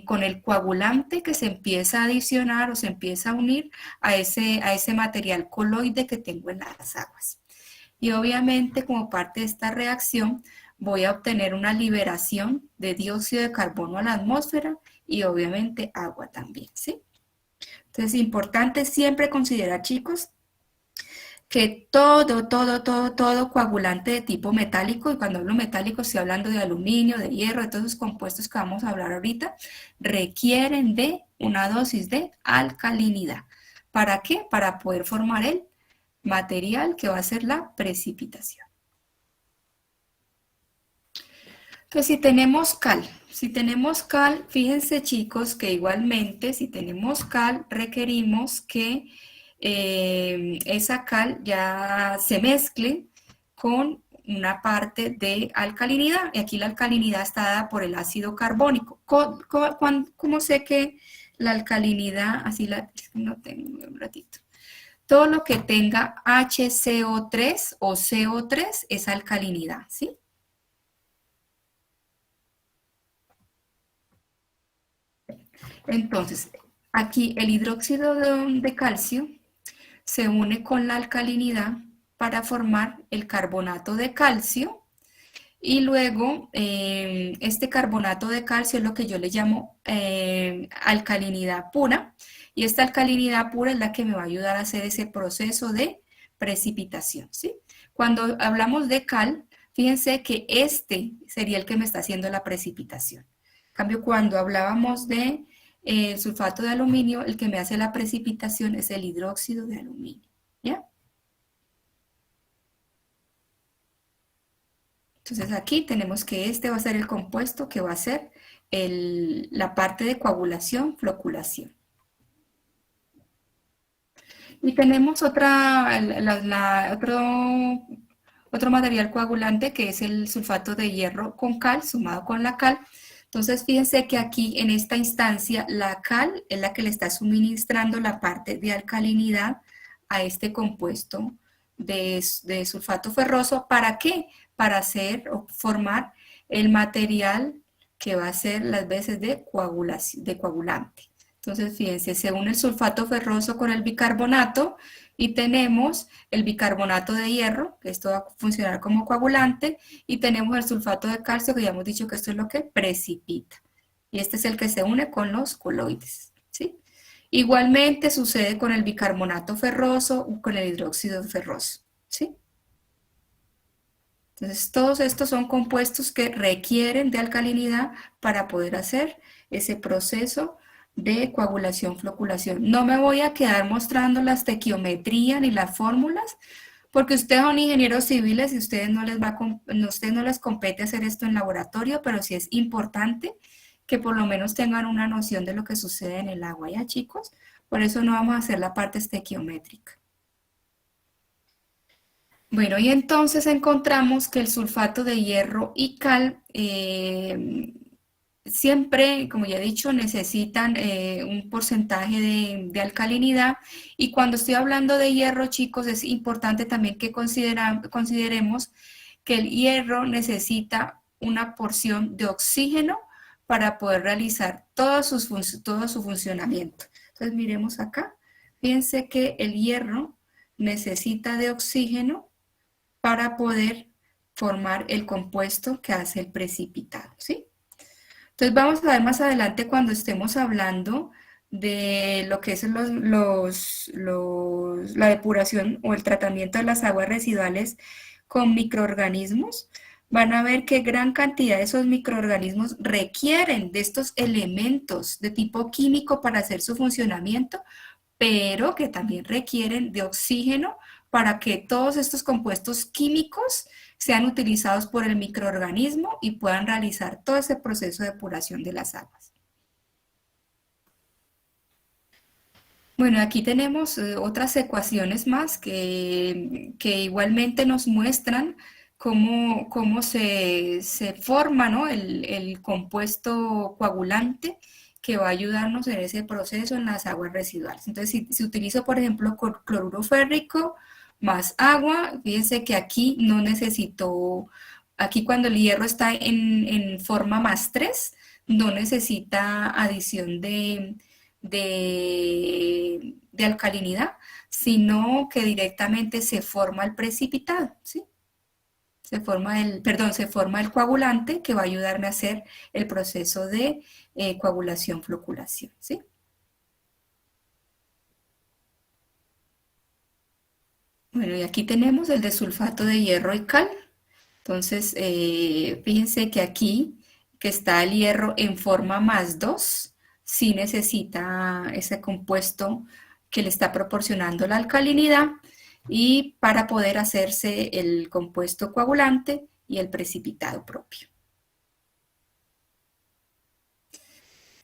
con el coagulante que se empieza a adicionar o se empieza a unir a ese material coloide que tengo en las aguas. Y obviamente como parte de esta reacción voy a obtener una liberación de dióxido de carbono a la atmósfera y obviamente agua también, ¿sí? Entonces, importante siempre considerar, chicos, que todo coagulante de tipo metálico, y cuando hablo metálico estoy hablando de aluminio, de hierro, de todos esos compuestos que vamos a hablar ahorita, requieren de una dosis de alcalinidad. ¿Para qué? Para poder formar el material que va a ser la precipitación. Entonces, si tenemos cal, fíjense chicos que igualmente si tenemos cal requerimos que esa cal ya se mezcle con una parte de alcalinidad. Y aquí la alcalinidad está dada por el ácido carbónico. ¿Cómo sé que la alcalinidad, así no tengo un ratito? Todo lo que tenga HCO3 o CO3 es alcalinidad, ¿sí? Entonces, aquí el hidróxido de calcio se une con la alcalinidad para formar el carbonato de calcio y luego este carbonato de calcio es lo que yo le llamo alcalinidad pura y esta alcalinidad pura es la que me va a ayudar a hacer ese proceso de precipitación, ¿sí? Cuando hablamos de cal, fíjense que este sería el que me está haciendo la precipitación. En cambio, cuando hablábamos de sulfato de aluminio, el que me hace la precipitación es el hidróxido de aluminio, ¿ya? Entonces aquí tenemos que este va a ser el compuesto que va a ser la parte de coagulación, floculación. Y tenemos otro material coagulante que es el sulfato de hierro con cal, sumado con la cal. Entonces, fíjense que aquí en esta instancia la cal es la que le está suministrando la parte de alcalinidad a este compuesto de sulfato ferroso. ¿Para qué? Para hacer o formar el material que va a ser las veces de coagulante. Entonces, fíjense, se une el sulfato ferroso con el bicarbonato y tenemos el bicarbonato de hierro, que esto va a funcionar como coagulante, y tenemos el sulfato de calcio, que ya hemos dicho que esto es lo que precipita. Y este es el que se une con los coloides, ¿sí? Igualmente sucede con el bicarbonato ferroso o con el hidróxido ferroso, ¿sí? Entonces, todos estos son compuestos que requieren de alcalinidad para poder hacer ese proceso de coagulación, floculación. No me voy a quedar mostrando la estequiometría ni las fórmulas, porque ustedes son ingenieros civiles y a ustedes no les compete hacer esto en laboratorio, pero sí es importante que por lo menos tengan una noción de lo que sucede en el agua, ¿ya chicos? Por eso no vamos a hacer la parte estequiométrica. Bueno, y entonces encontramos que el sulfato de hierro y cal siempre, como ya he dicho, necesitan un porcentaje de alcalinidad y cuando estoy hablando de hierro, chicos, es importante también que consideremos que el hierro necesita una porción de oxígeno para poder realizar todo su funcionamiento. Entonces, miremos acá. Fíjense que el hierro necesita de oxígeno para poder formar el compuesto que hace el precipitado, ¿sí? Entonces vamos a ver más adelante cuando estemos hablando de lo que es la depuración o el tratamiento de las aguas residuales con microorganismos, van a ver que gran cantidad de esos microorganismos requieren de estos elementos de tipo químico para hacer su funcionamiento, pero que también requieren de oxígeno para que todos estos compuestos químicos sean utilizados por el microorganismo y puedan realizar todo ese proceso de depuración de las aguas. Bueno, aquí tenemos otras ecuaciones más que igualmente nos muestran cómo se forma, ¿no?, el compuesto coagulante que va a ayudarnos en ese proceso en las aguas residuales. Entonces, si utilizo, por ejemplo, cloruro férrico más agua, fíjense que aquí no necesito, aquí cuando el hierro está en forma +3, no necesita adición de alcalinidad, sino que directamente se forma el precipitado, ¿sí? Se forma el coagulante que va a ayudarme a hacer el proceso de coagulación-floculación, ¿sí? Bueno, y aquí tenemos el desulfato de hierro y cal. Entonces, fíjense que aquí, que está el hierro en forma +2, sí necesita ese compuesto que le está proporcionando la alcalinidad y para poder hacerse el compuesto coagulante y el precipitado propio.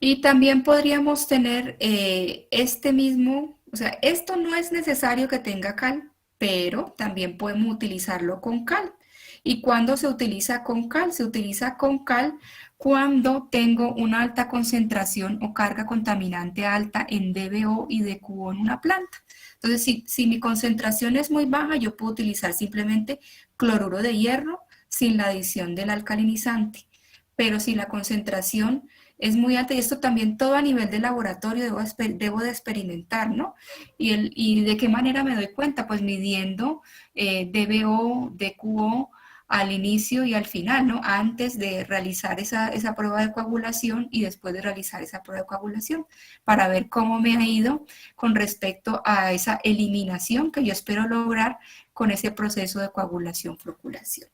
Y también podríamos tener este mismo, o sea, esto no es necesario que tenga cal, pero también podemos utilizarlo con cal. ¿Y cuándo se utiliza con cal? Se utiliza con cal cuando tengo una alta concentración o carga contaminante alta en DBO y DQO en una planta. Entonces, si mi concentración es muy baja, yo puedo utilizar simplemente cloruro de hierro sin la adición del alcalinizante. Pero si la concentración es muy alta, y esto también todo a nivel de laboratorio debo de experimentar, ¿no? ¿Y de qué manera me doy cuenta? Pues midiendo DBO, DQO al inicio y al final, ¿no? Antes de realizar esa prueba de coagulación y después de realizar esa prueba de coagulación, para ver cómo me ha ido con respecto a esa eliminación que yo espero lograr con ese proceso de coagulación-floculación.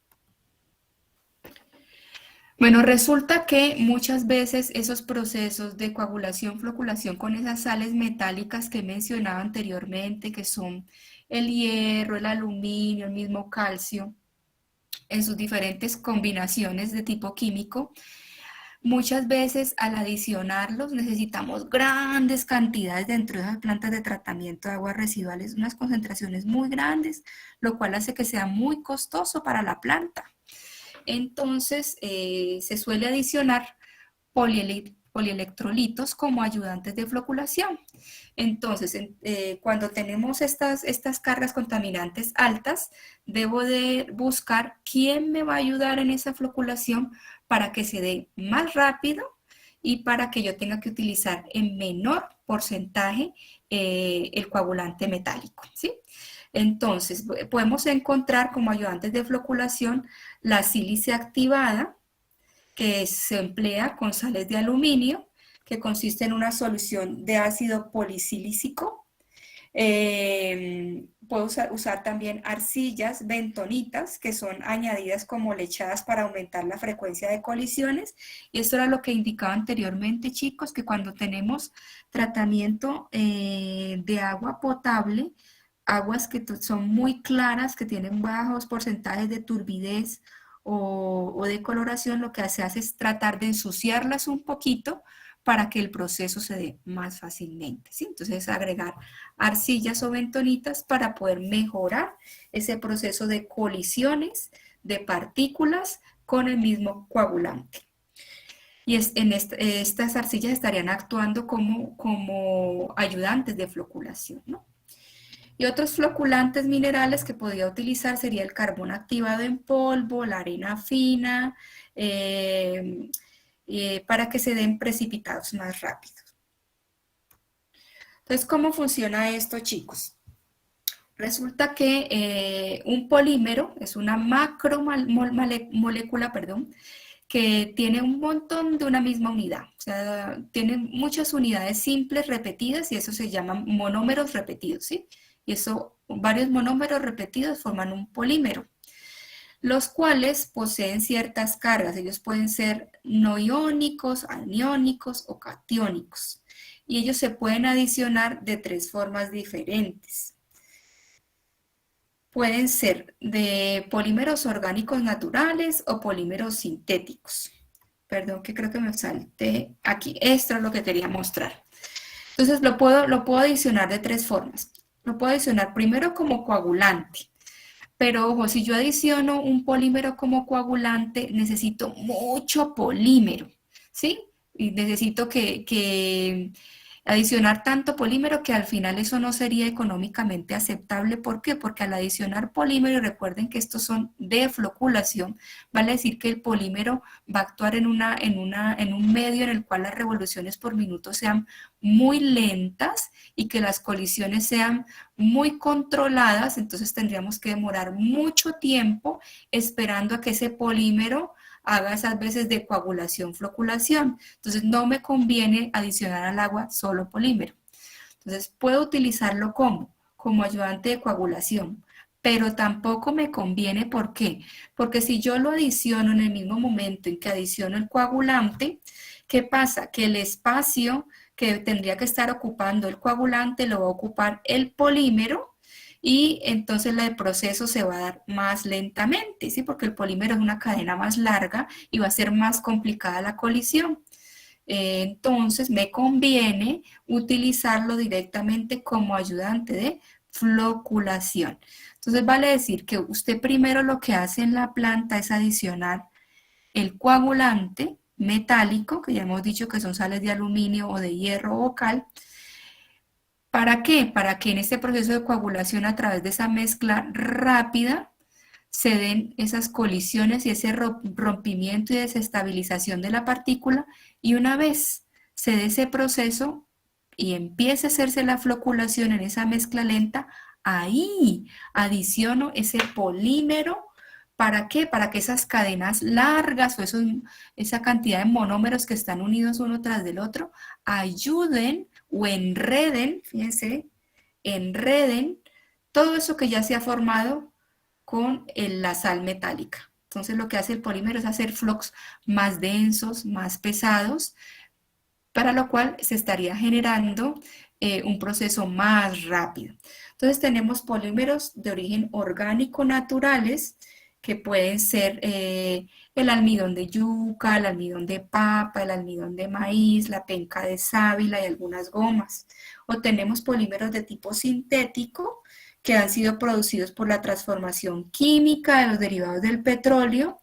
Bueno, resulta que muchas veces esos procesos de coagulación, floculación con esas sales metálicas que he mencionado anteriormente, que son el hierro, el aluminio, el mismo calcio, en sus diferentes combinaciones de tipo químico, muchas veces al adicionarlos necesitamos grandes cantidades dentro de esas plantas de tratamiento de aguas residuales, unas concentraciones muy grandes, lo cual hace que sea muy costoso para la planta. Entonces, se suele adicionar polielectrolitos como ayudantes de floculación. Entonces, cuando tenemos estas cargas contaminantes altas, debo de buscar quién me va a ayudar en esa floculación para que se dé más rápido y para que yo tenga que utilizar en menor porcentaje el coagulante metálico, ¿sí? Entonces, podemos encontrar como ayudantes de floculación la sílice activada, que se emplea con sales de aluminio, que consiste en una solución de ácido polisílico. Puedo usar también arcillas bentonitas, que son añadidas como lechadas para aumentar la frecuencia de colisiones. Y esto era lo que indicaba anteriormente, chicos, que cuando tenemos tratamiento de agua potable, aguas que son muy claras, que tienen bajos porcentajes de turbidez o de coloración, lo que se hace es tratar de ensuciarlas un poquito para que el proceso se dé más fácilmente, ¿sí? Entonces agregar arcillas o bentonitas para poder mejorar ese proceso de colisiones de partículas con el mismo coagulante. Y estas arcillas estarían actuando como ayudantes de floculación, ¿no? Y otros floculantes minerales que podría utilizar sería el carbón activado en polvo, la arena fina, para que se den precipitados más rápidos. Entonces, ¿cómo funciona esto, chicos? Resulta que un polímero es una macromolécula, que tiene un montón de una misma unidad. O sea, tiene muchas unidades simples repetidas y eso se llaman monómeros repetidos, ¿sí? Y eso, varios monómeros repetidos forman un polímero, los cuales poseen ciertas cargas. Ellos pueden ser no iónicos, aniónicos o catiónicos. Y ellos se pueden adicionar de 3 formas diferentes. Pueden ser de polímeros orgánicos naturales o polímeros sintéticos. Perdón, que creo que me salté aquí. Esto es lo que quería mostrar. Entonces lo puedo adicionar de 3 formas. Lo puedo adicionar primero como coagulante. Pero ojo, si yo adiciono un polímero como coagulante, necesito mucho polímero, ¿sí? Y necesito que Adicionar tanto polímero que al final eso no sería económicamente aceptable. ¿Por qué? Porque al adicionar polímero, y recuerden que estos son de floculación, vale decir que el polímero va a actuar en un medio en el cual las revoluciones por minuto sean muy lentas y que las colisiones sean muy controladas, entonces tendríamos que demorar mucho tiempo esperando a que ese polímero haga esas veces de coagulación, floculación. Entonces no me conviene adicionar al agua solo polímero. Entonces puedo utilizarlo como ayudante de coagulación, pero tampoco me conviene. ¿Por qué? Porque si yo lo adiciono en el mismo momento en que adiciono el coagulante, ¿qué pasa? Que el espacio que tendría que estar ocupando el coagulante lo va a ocupar el polímero, y entonces el proceso se va a dar más lentamente, ¿sí? Porque el polímero es una cadena más larga y va a ser más complicada la colisión. Entonces me conviene utilizarlo directamente como ayudante de floculación. Entonces vale decir que usted primero lo que hace en la planta es adicionar el coagulante metálico, que ya hemos dicho que son sales de aluminio o de hierro o cal. ¿Para qué? Para que en este proceso de coagulación, a través de esa mezcla rápida, se den esas colisiones y ese rompimiento y desestabilización de la partícula, y una vez se dé ese proceso y empiece a hacerse la floculación en esa mezcla lenta, ahí adiciono ese polímero. ¿Para qué? Para que esas cadenas largas o esa cantidad de monómeros que están unidos uno tras del otro ayuden o enreden, fíjense, enreden todo eso que ya se ha formado con la sal metálica. Entonces lo que hace el polímero es hacer flocks más densos, más pesados, para lo cual se estaría generando un proceso más rápido. Entonces tenemos polímeros de origen orgánico naturales, que pueden ser el almidón de yuca, el almidón de papa, el almidón de maíz, la penca de sábila y algunas gomas. O tenemos polímeros de tipo sintético, que han sido producidos por la transformación química de los derivados del petróleo,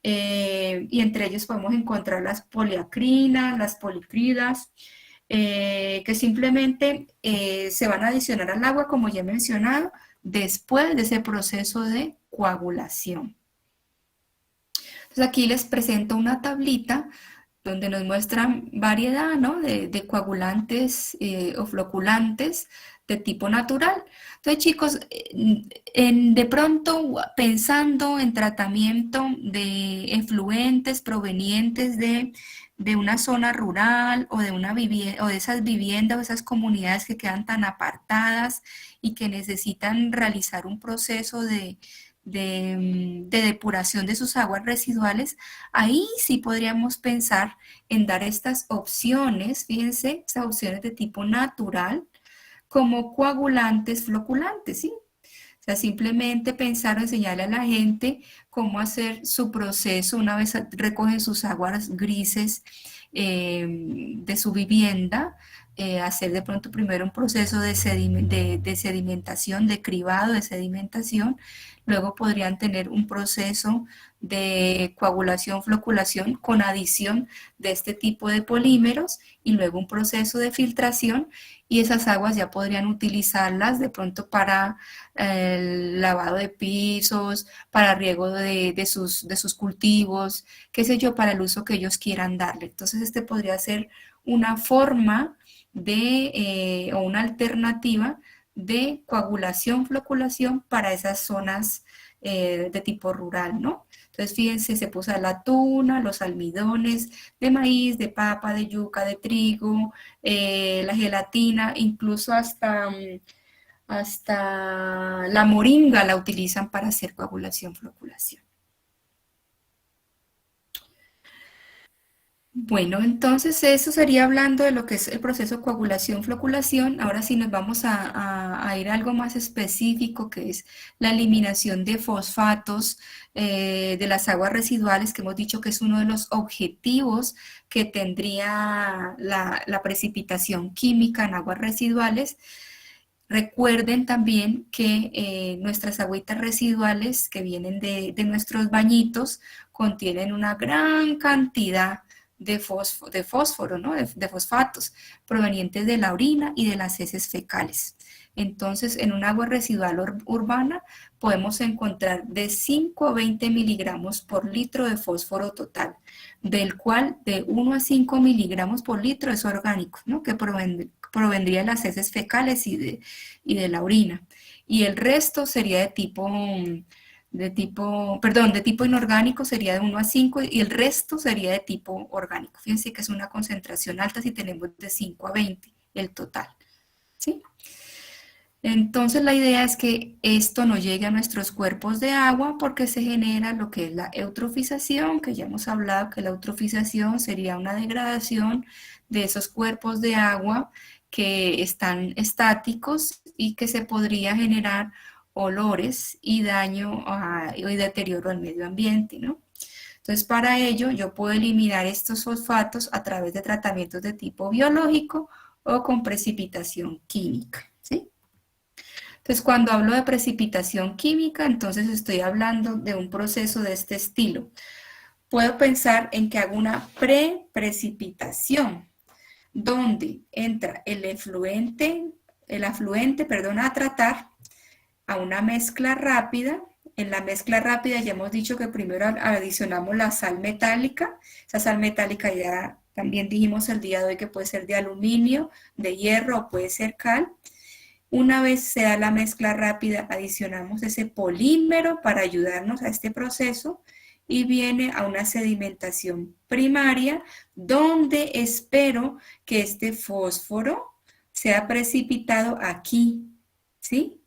y entre ellos podemos encontrar las poliacrinas, las policridas, que simplemente se van a adicionar al agua, como ya he mencionado, después de ese proceso de coagulación. Entonces aquí les presento una tablita donde nos muestran variedad, ¿no?, de coagulantes o floculantes de tipo natural. Entonces, chicos, de pronto pensando en tratamiento de efluentes provenientes de una zona rural o de una vivienda, o de esas viviendas o esas comunidades que quedan tan apartadas y que necesitan realizar un proceso de depuración de sus aguas residuales, ahí sí podríamos pensar en dar estas opciones, fíjense, estas opciones de tipo natural, como coagulantes floculantes, ¿sí? O sea, simplemente pensar o enseñarle a la gente cómo hacer su proceso una vez recogen sus aguas grises de su vivienda, hacer de pronto primero un proceso de sedimentación, de cribado, de sedimentación. Luego podrían tener un proceso de coagulación, floculación con adición de este tipo de polímeros, y luego un proceso de filtración, y esas aguas ya podrían utilizarlas de pronto para el lavado de pisos, para riego de sus cultivos, qué sé yo, para el uso que ellos quieran darle. Entonces este podría ser una forma o una alternativa de coagulación, floculación para esas zonas de tipo rural, ¿no? Entonces, fíjense, se puso la tuna, los almidones de maíz, de papa, de yuca, de trigo, la gelatina, incluso hasta la moringa la utilizan para hacer coagulación, floculación. Bueno, entonces eso sería hablando de lo que es el proceso coagulación, floculación. Ahora sí nos vamos a ir a algo más específico, que es la eliminación de fosfatos de las aguas residuales, que hemos dicho que es uno de los objetivos que tendría la precipitación química en aguas residuales. Recuerden también que nuestras agüitas residuales que vienen de nuestros bañitos contienen una gran cantidad de fósforo, ¿no? De fosfatos provenientes de la orina y de las heces fecales. Entonces, en un agua residual urbana podemos encontrar de 5 a 20 miligramos por litro de fósforo total, del cual de 1 a 5 miligramos por litro es orgánico, ¿no? Que provendría de las heces fecales y de la orina. Y el resto sería de tipo inorgánico, sería de 1 a 5 y el resto sería de tipo orgánico. Fíjense que es una concentración alta si tenemos de 5 a 20 el total, ¿sí? Entonces la idea es que esto no llegue a nuestros cuerpos de agua porque se genera lo que es la eutrofización, que ya hemos hablado que la eutrofización sería una degradación de esos cuerpos de agua que están estáticos y que se podría generar olores y daño y deterioro al medio ambiente, ¿no? Entonces, para ello, yo puedo eliminar estos fosfatos a través de tratamientos de tipo biológico o con precipitación química, ¿sí? Entonces, cuando hablo de precipitación química, entonces estoy hablando de un proceso de este estilo. Puedo pensar en que hago una preprecipitación, donde entra el afluente, a tratar a una mezcla rápida. En la mezcla rápida ya hemos dicho que primero adicionamos la sal metálica. Esa sal metálica ya también dijimos el día de hoy que puede ser de aluminio, de hierro o puede ser cal. Una vez se da la mezcla rápida, adicionamos ese polímero para ayudarnos a este proceso y viene a una sedimentación primaria donde espero que este fósforo sea precipitado aquí, ¿sí?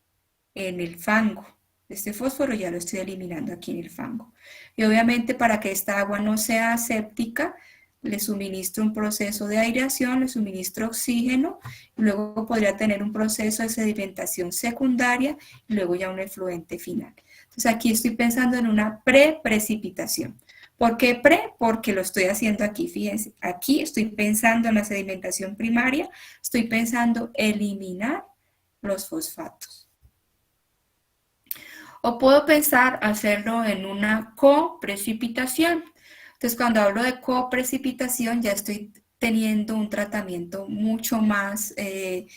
En el fango. Este fósforo ya lo estoy eliminando aquí en el fango. Y obviamente para que esta agua no sea aséptica, le suministro un proceso de aireación, le suministro oxígeno, y luego podría tener un proceso de sedimentación secundaria y luego ya un efluente final. Entonces aquí estoy pensando en una preprecipitación. ¿Por qué pre? Porque lo estoy haciendo aquí, fíjense. Aquí estoy pensando en la sedimentación primaria, estoy pensando eliminar los fosfatos. O puedo pensar hacerlo en una coprecipitación. Entonces, cuando hablo de coprecipitación, ya estoy teniendo un tratamiento mucho más, estoy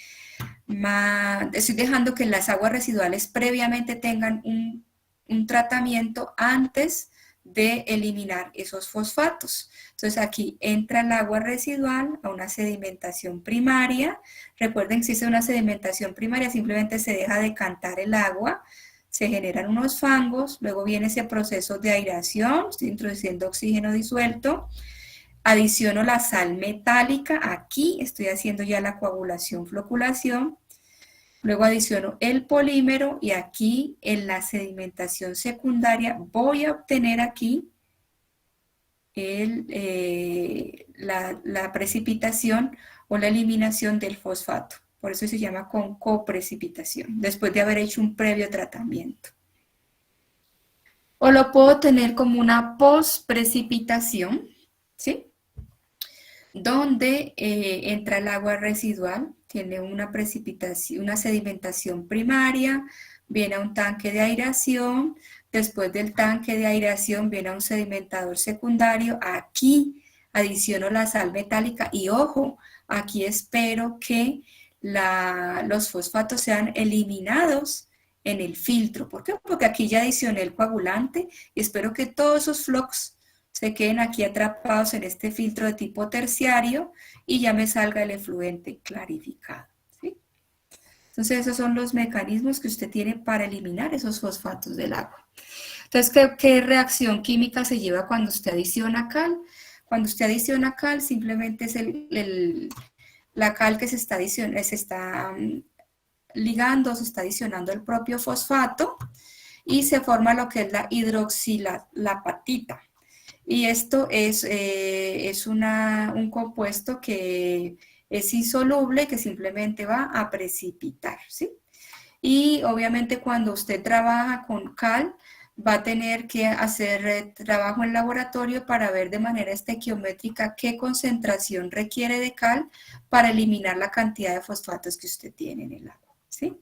dejando que las aguas residuales previamente tengan un tratamiento antes de eliminar esos fosfatos. Entonces, aquí entra el agua residual a una sedimentación primaria. Recuerden que si es una sedimentación primaria, simplemente se deja decantar el agua, se generan unos fangos, luego viene ese proceso de aireación, estoy introduciendo oxígeno disuelto, adiciono la sal metálica, aquí estoy haciendo ya la coagulación, floculación, luego adiciono el polímero y aquí en la sedimentación secundaria voy a obtener aquí la precipitación o la eliminación del fosfato. Por eso se llama con coprecipitación, después de haber hecho un previo tratamiento. O lo puedo tener como una posprecipitación, ¿sí? Donde entra el agua residual, tiene una precipitación, una sedimentación primaria, viene a un tanque de aireación, después del tanque de aireación viene a un sedimentador secundario, aquí adiciono la sal metálica y ojo, aquí espero que los fosfatos sean eliminados en el filtro. ¿Por qué? Porque aquí ya adicioné el coagulante y espero que todos esos flocos se queden aquí atrapados en este filtro de tipo terciario y ya me salga el efluente clarificado, ¿sí? Entonces esos son los mecanismos que usted tiene para eliminar esos fosfatos del agua. Entonces, ¿qué reacción química se lleva cuando usted adiciona cal? Cuando usted adiciona cal, simplemente es la cal que se está ligando, se está adicionando el propio fosfato y se forma lo que es la hidroxilapatita. Y esto es un compuesto que es insoluble, que simplemente va a precipitar, ¿sí? Y obviamente cuando usted trabaja con cal, va a tener que hacer trabajo en laboratorio para ver de manera estequiométrica qué concentración requiere de cal para eliminar la cantidad de fosfatos que usted tiene en el agua, ¿sí?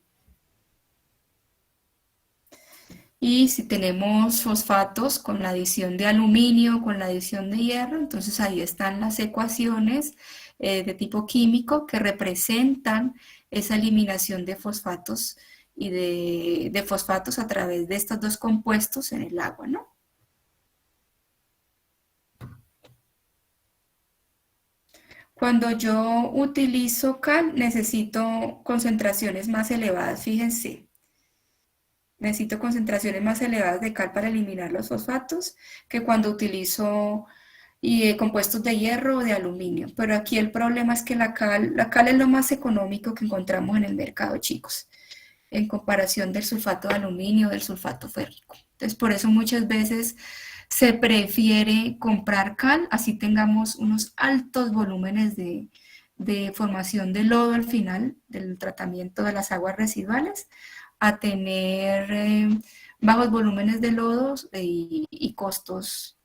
Y si tenemos fosfatos con la adición de aluminio, con la adición de hierro, entonces ahí están las ecuaciones de tipo químico que representan esa eliminación de fosfatos y de fosfatos a través de estos dos compuestos en el agua, ¿no? Cuando yo utilizo cal, necesito concentraciones más elevadas, fíjense. Necesito concentraciones más elevadas de cal para eliminar los fosfatos que cuando utilizo compuestos de hierro o de aluminio. Pero aquí el problema es que la cal es lo más económico que encontramos en el mercado, chicos, en comparación del sulfato de aluminio o del sulfato férrico. Entonces, por eso muchas veces se prefiere comprar cal, así tengamos unos altos volúmenes de formación de lodo al final del tratamiento de las aguas residuales, a tener bajos volúmenes de lodos y costos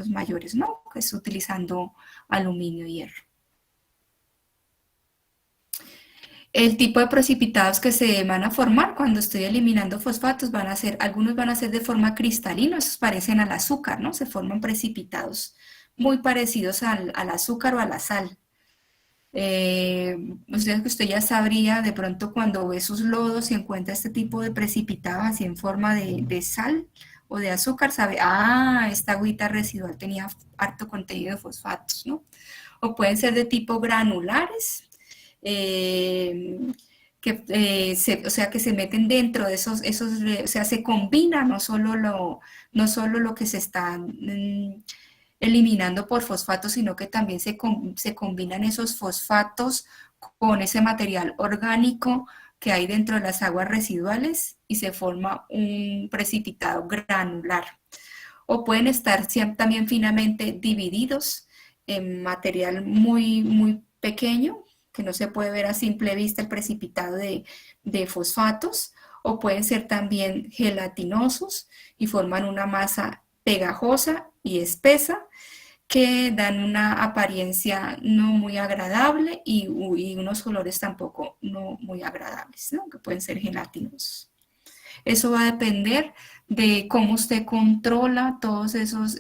mayores, ¿no? Pues utilizando aluminio y hierro. El tipo de precipitados que se van a formar cuando estoy eliminando fosfatos van a ser, algunos van a ser de forma cristalina, esos parecen al azúcar, ¿no? Se forman precipitados muy parecidos al azúcar o a la sal. Usted ya sabría de pronto cuando ve sus lodos y encuentra este tipo de precipitados así en forma de sal o de azúcar, sabe, esta agüita residual tenía harto contenido de fosfatos, ¿no? O pueden ser de tipo granulares, o sea, que se meten dentro de o sea, se combina no solo lo que se está eliminando por fosfatos, sino que también se combinan esos fosfatos con ese material orgánico que hay dentro de las aguas residuales y se forma un precipitado granular. O pueden estar también finamente divididos en material muy pequeño, que no se puede ver a simple vista el precipitado de fosfatos, o pueden ser también gelatinosos y forman una masa pegajosa y espesa que dan una apariencia no muy agradable y unos olores tampoco no muy agradables, ¿no? Que pueden ser gelatinosos. Eso va a depender de cómo usted controla todos esos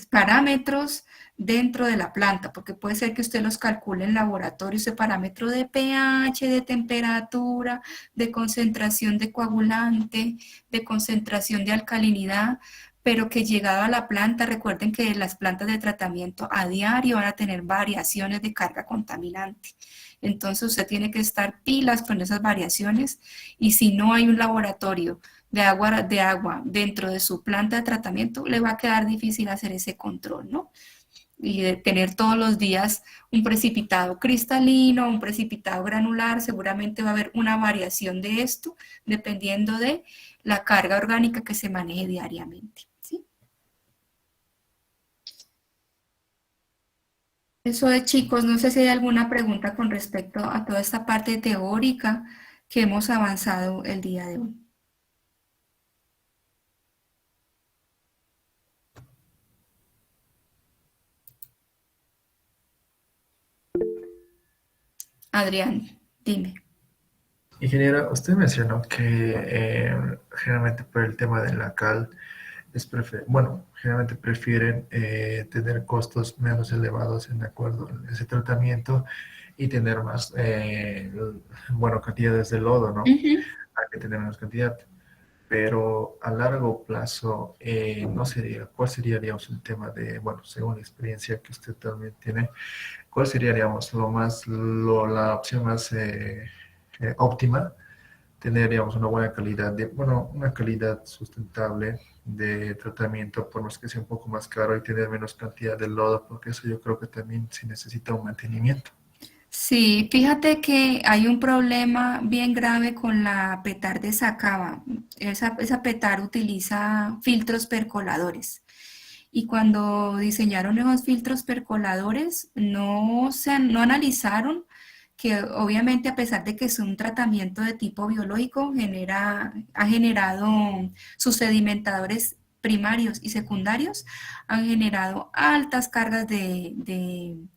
parámetros dentro de la planta, porque puede ser que usted los calcule en laboratorio, ese parámetro de pH, de temperatura, de concentración de coagulante, de concentración de alcalinidad, pero que llegado a la planta, recuerden que las plantas de tratamiento a diario van a tener variaciones de carga contaminante. Entonces usted tiene que estar pilas con esas variaciones y si no hay un laboratorio de agua dentro de su planta de tratamiento, le va a quedar difícil hacer ese control, ¿no? Y de tener todos los días un precipitado cristalino, un precipitado granular, seguramente va a haber una variación de esto dependiendo de la carga orgánica que se maneje diariamente, ¿sí? Eso de chicos, no sé si hay alguna pregunta con respecto a toda esta parte teórica que hemos avanzado el día de hoy. Adrián, dime. Ingeniera, usted mencionó que generalmente por el tema de la cal, bueno, generalmente prefieren tener costos menos elevados en acuerdo a ese tratamiento y tener más, bueno, cantidades de lodo, ¿no? Hay que tener menos cantidad. Pero a largo plazo, no sería, ¿cuál sería, digamos, el tema de, bueno, según la experiencia que usted también tiene, cuál sería, digamos, la opción más óptima? Tener, digamos, una buena calidad bueno, una calidad sustentable de tratamiento, por más que sea un poco más caro y tener menos cantidad de lodo, porque eso yo creo que también sí necesita un mantenimiento. Sí, fíjate que hay un problema bien grave con la petar de Sacaba. Esa petar utiliza filtros percoladores. Y cuando diseñaron esos filtros percoladores, no analizaron que obviamente a pesar de que es un tratamiento de tipo biológico, ha generado sus sedimentadores primarios y secundarios, han generado altas cargas de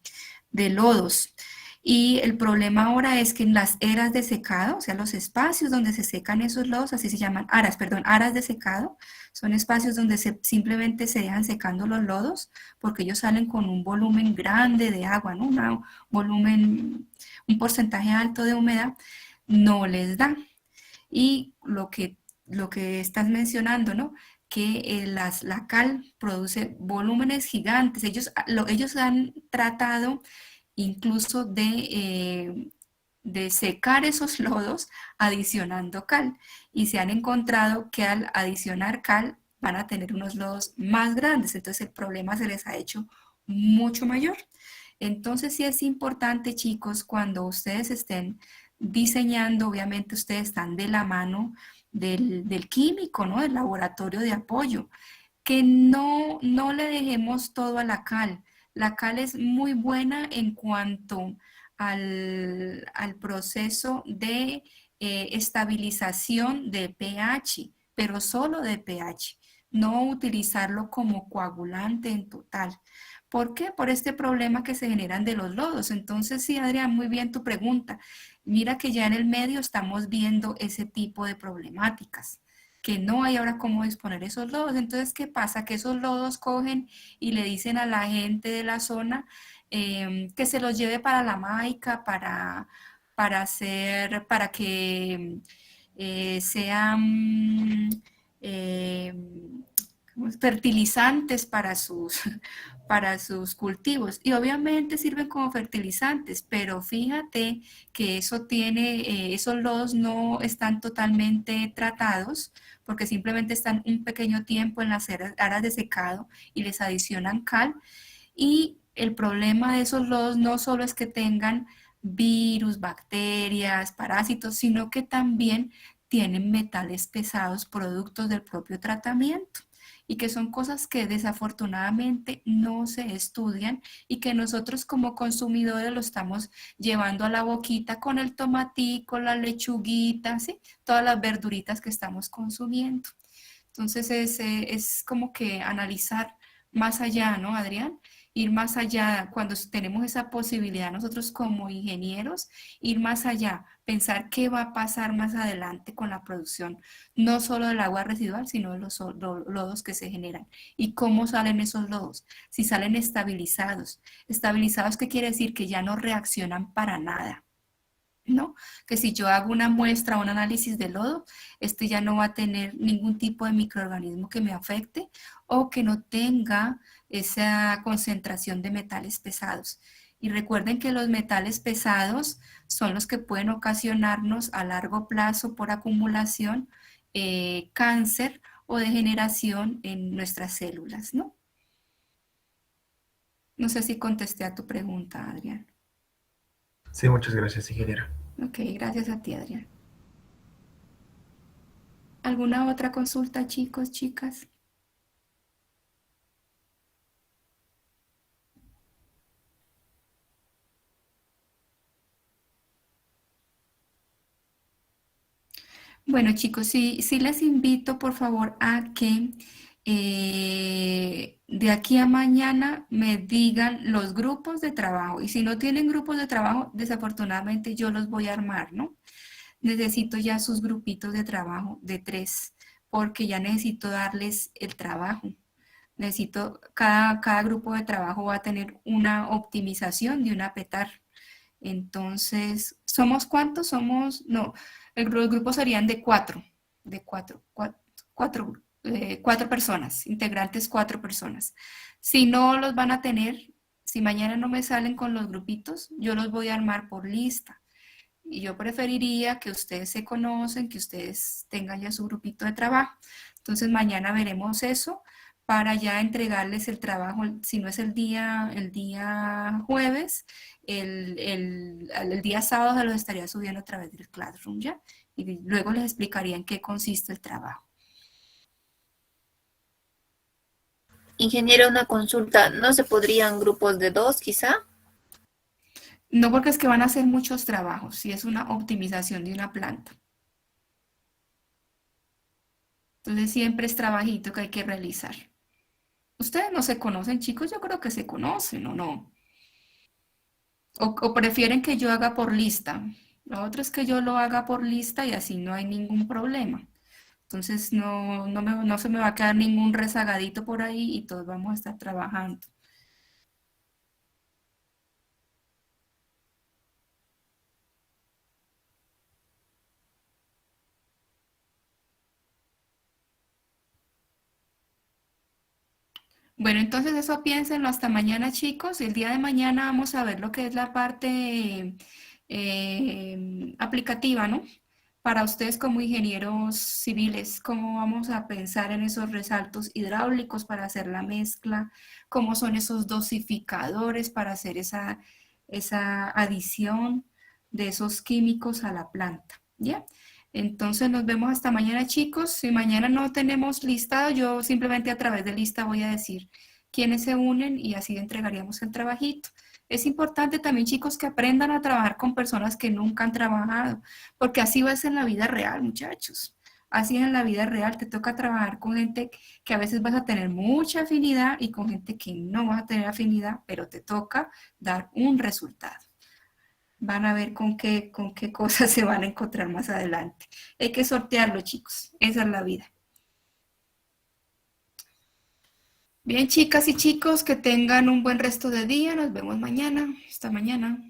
lodos. Y el problema ahora es que en las eras de secado, o sea, los espacios donde se secan esos lodos, así se llaman aras, perdón, aras de secado, son espacios donde simplemente se dejan secando los lodos porque ellos salen con un volumen grande de agua, ¿no? Un porcentaje alto de humedad, no les da. Y lo que estás mencionando, ¿no? Que la cal produce volúmenes gigantes. Ellos han tratado incluso de secar esos lodos adicionando cal. Y se han encontrado que al adicionar cal van a tener unos lodos más grandes. Entonces el problema se les ha hecho mucho mayor. Entonces sí es importante, chicos, cuando ustedes estén diseñando, obviamente ustedes están de la mano del químico, ¿no? Del laboratorio de apoyo, que no le dejemos todo a la cal. La cal es muy buena en cuanto al proceso de estabilización de pH, pero solo de pH, no utilizarlo como coagulante en total. ¿Por qué? Por este problema que se generan de los lodos. Entonces, sí, Adrián, muy bien tu pregunta. Mira que ya en el medio estamos viendo ese tipo de problemáticas, que no hay ahora cómo disponer esos lodos. Entonces, ¿qué pasa? Que esos lodos cogen y le dicen a la gente de la zona que se los lleve para la maica, para que sean eh, fertilizantes para sus cultivos. Y obviamente sirven como fertilizantes, pero fíjate que esos lodos no están totalmente tratados porque simplemente están un pequeño tiempo en las aras de secado y les adicionan cal. Y el problema de esos lodos no solo es que tengan virus, bacterias, parásitos, sino que también tienen metales pesados productos del propio tratamiento y que son cosas que desafortunadamente no se estudian y que nosotros como consumidores lo estamos llevando a la boquita con el tomatico, la lechuguita, ¿sí? Todas las verduritas que estamos consumiendo. Entonces es como que analizar más allá, ¿no, Adrián? Ir más allá, cuando tenemos esa posibilidad nosotros como ingenieros, ir más allá, pensar qué va a pasar más adelante con la producción, no solo del agua residual, sino de los lodos que se generan. ¿Y cómo salen esos lodos? Si salen estabilizados. ¿Estabilizados qué quiere decir? Que ya no reaccionan para nada. ¿No? Que si yo hago una muestra o un análisis de lodo, este ya no va a tener ningún tipo de microorganismo que me afecte o que no tenga esa concentración de metales pesados. Y recuerden que los metales pesados son los que pueden ocasionarnos a largo plazo por acumulación cáncer o degeneración en nuestras células, ¿no? No sé si contesté a tu pregunta, Adrián. Sí, muchas gracias, ingeniera. Ok, gracias a ti, Adrián. ¿Alguna otra consulta, chicos, chicas? Bueno, chicos, sí les invito, por favor, a que de aquí a mañana me digan los grupos de trabajo. Y si no tienen grupos de trabajo, desafortunadamente yo los voy a armar, ¿no? Necesito ya sus grupitos de trabajo de 3, porque ya necesito darles el trabajo. Cada grupo de trabajo va a tener una optimización de una petar. Entonces, ¿somos cuántos? No, los grupos serían de cuatro personas, integrantes 4 personas. Si no los van a tener, si mañana no me salen con los grupitos, yo los voy a armar por lista. Y yo preferiría que ustedes se conocen, que ustedes tengan ya su grupito de trabajo. Entonces mañana veremos eso para ya entregarles el trabajo, si no es el día jueves, el día sábado se los estaría subiendo a través del Classroom ya. Y luego les explicaría en qué consiste el trabajo. Ingeniero, una consulta. ¿No se podrían grupos de 2 quizá? No, porque es que van a hacer muchos trabajos, si es una optimización de una planta. Entonces siempre es trabajito que hay que realizar. ¿Ustedes no se conocen, chicos? Yo creo que se conocen, ¿o no? O prefieren que yo haga por lista. Lo otro es que yo lo haga por lista y así no hay ningún problema. Entonces no se me va a quedar ningún rezagadito por ahí y todos vamos a estar trabajando. Bueno, entonces eso piénsenlo hasta mañana, chicos. El día de mañana vamos a ver lo que es la parte aplicativa, ¿no? Para ustedes como ingenieros civiles, cómo vamos a pensar en esos resaltos hidráulicos para hacer la mezcla, cómo son esos dosificadores para hacer esa adición de esos químicos a la planta, ¿ya? Entonces nos vemos hasta mañana, chicos. Si mañana no tenemos listado, yo simplemente a través de lista voy a decir quiénes se unen y así entregaríamos el trabajito. Es importante también, chicos, que aprendan a trabajar con personas que nunca han trabajado, porque así va a ser en la vida real, muchachos. Así en la vida real te toca trabajar con gente que a veces vas a tener mucha afinidad y con gente que no vas a tener afinidad, pero te toca dar un resultado. Van a ver con qué cosas se van a encontrar más adelante. Hay que sortearlo, chicos. Esa es la vida. Bien, chicas y chicos, que tengan un buen resto de día. Nos vemos mañana. Hasta mañana.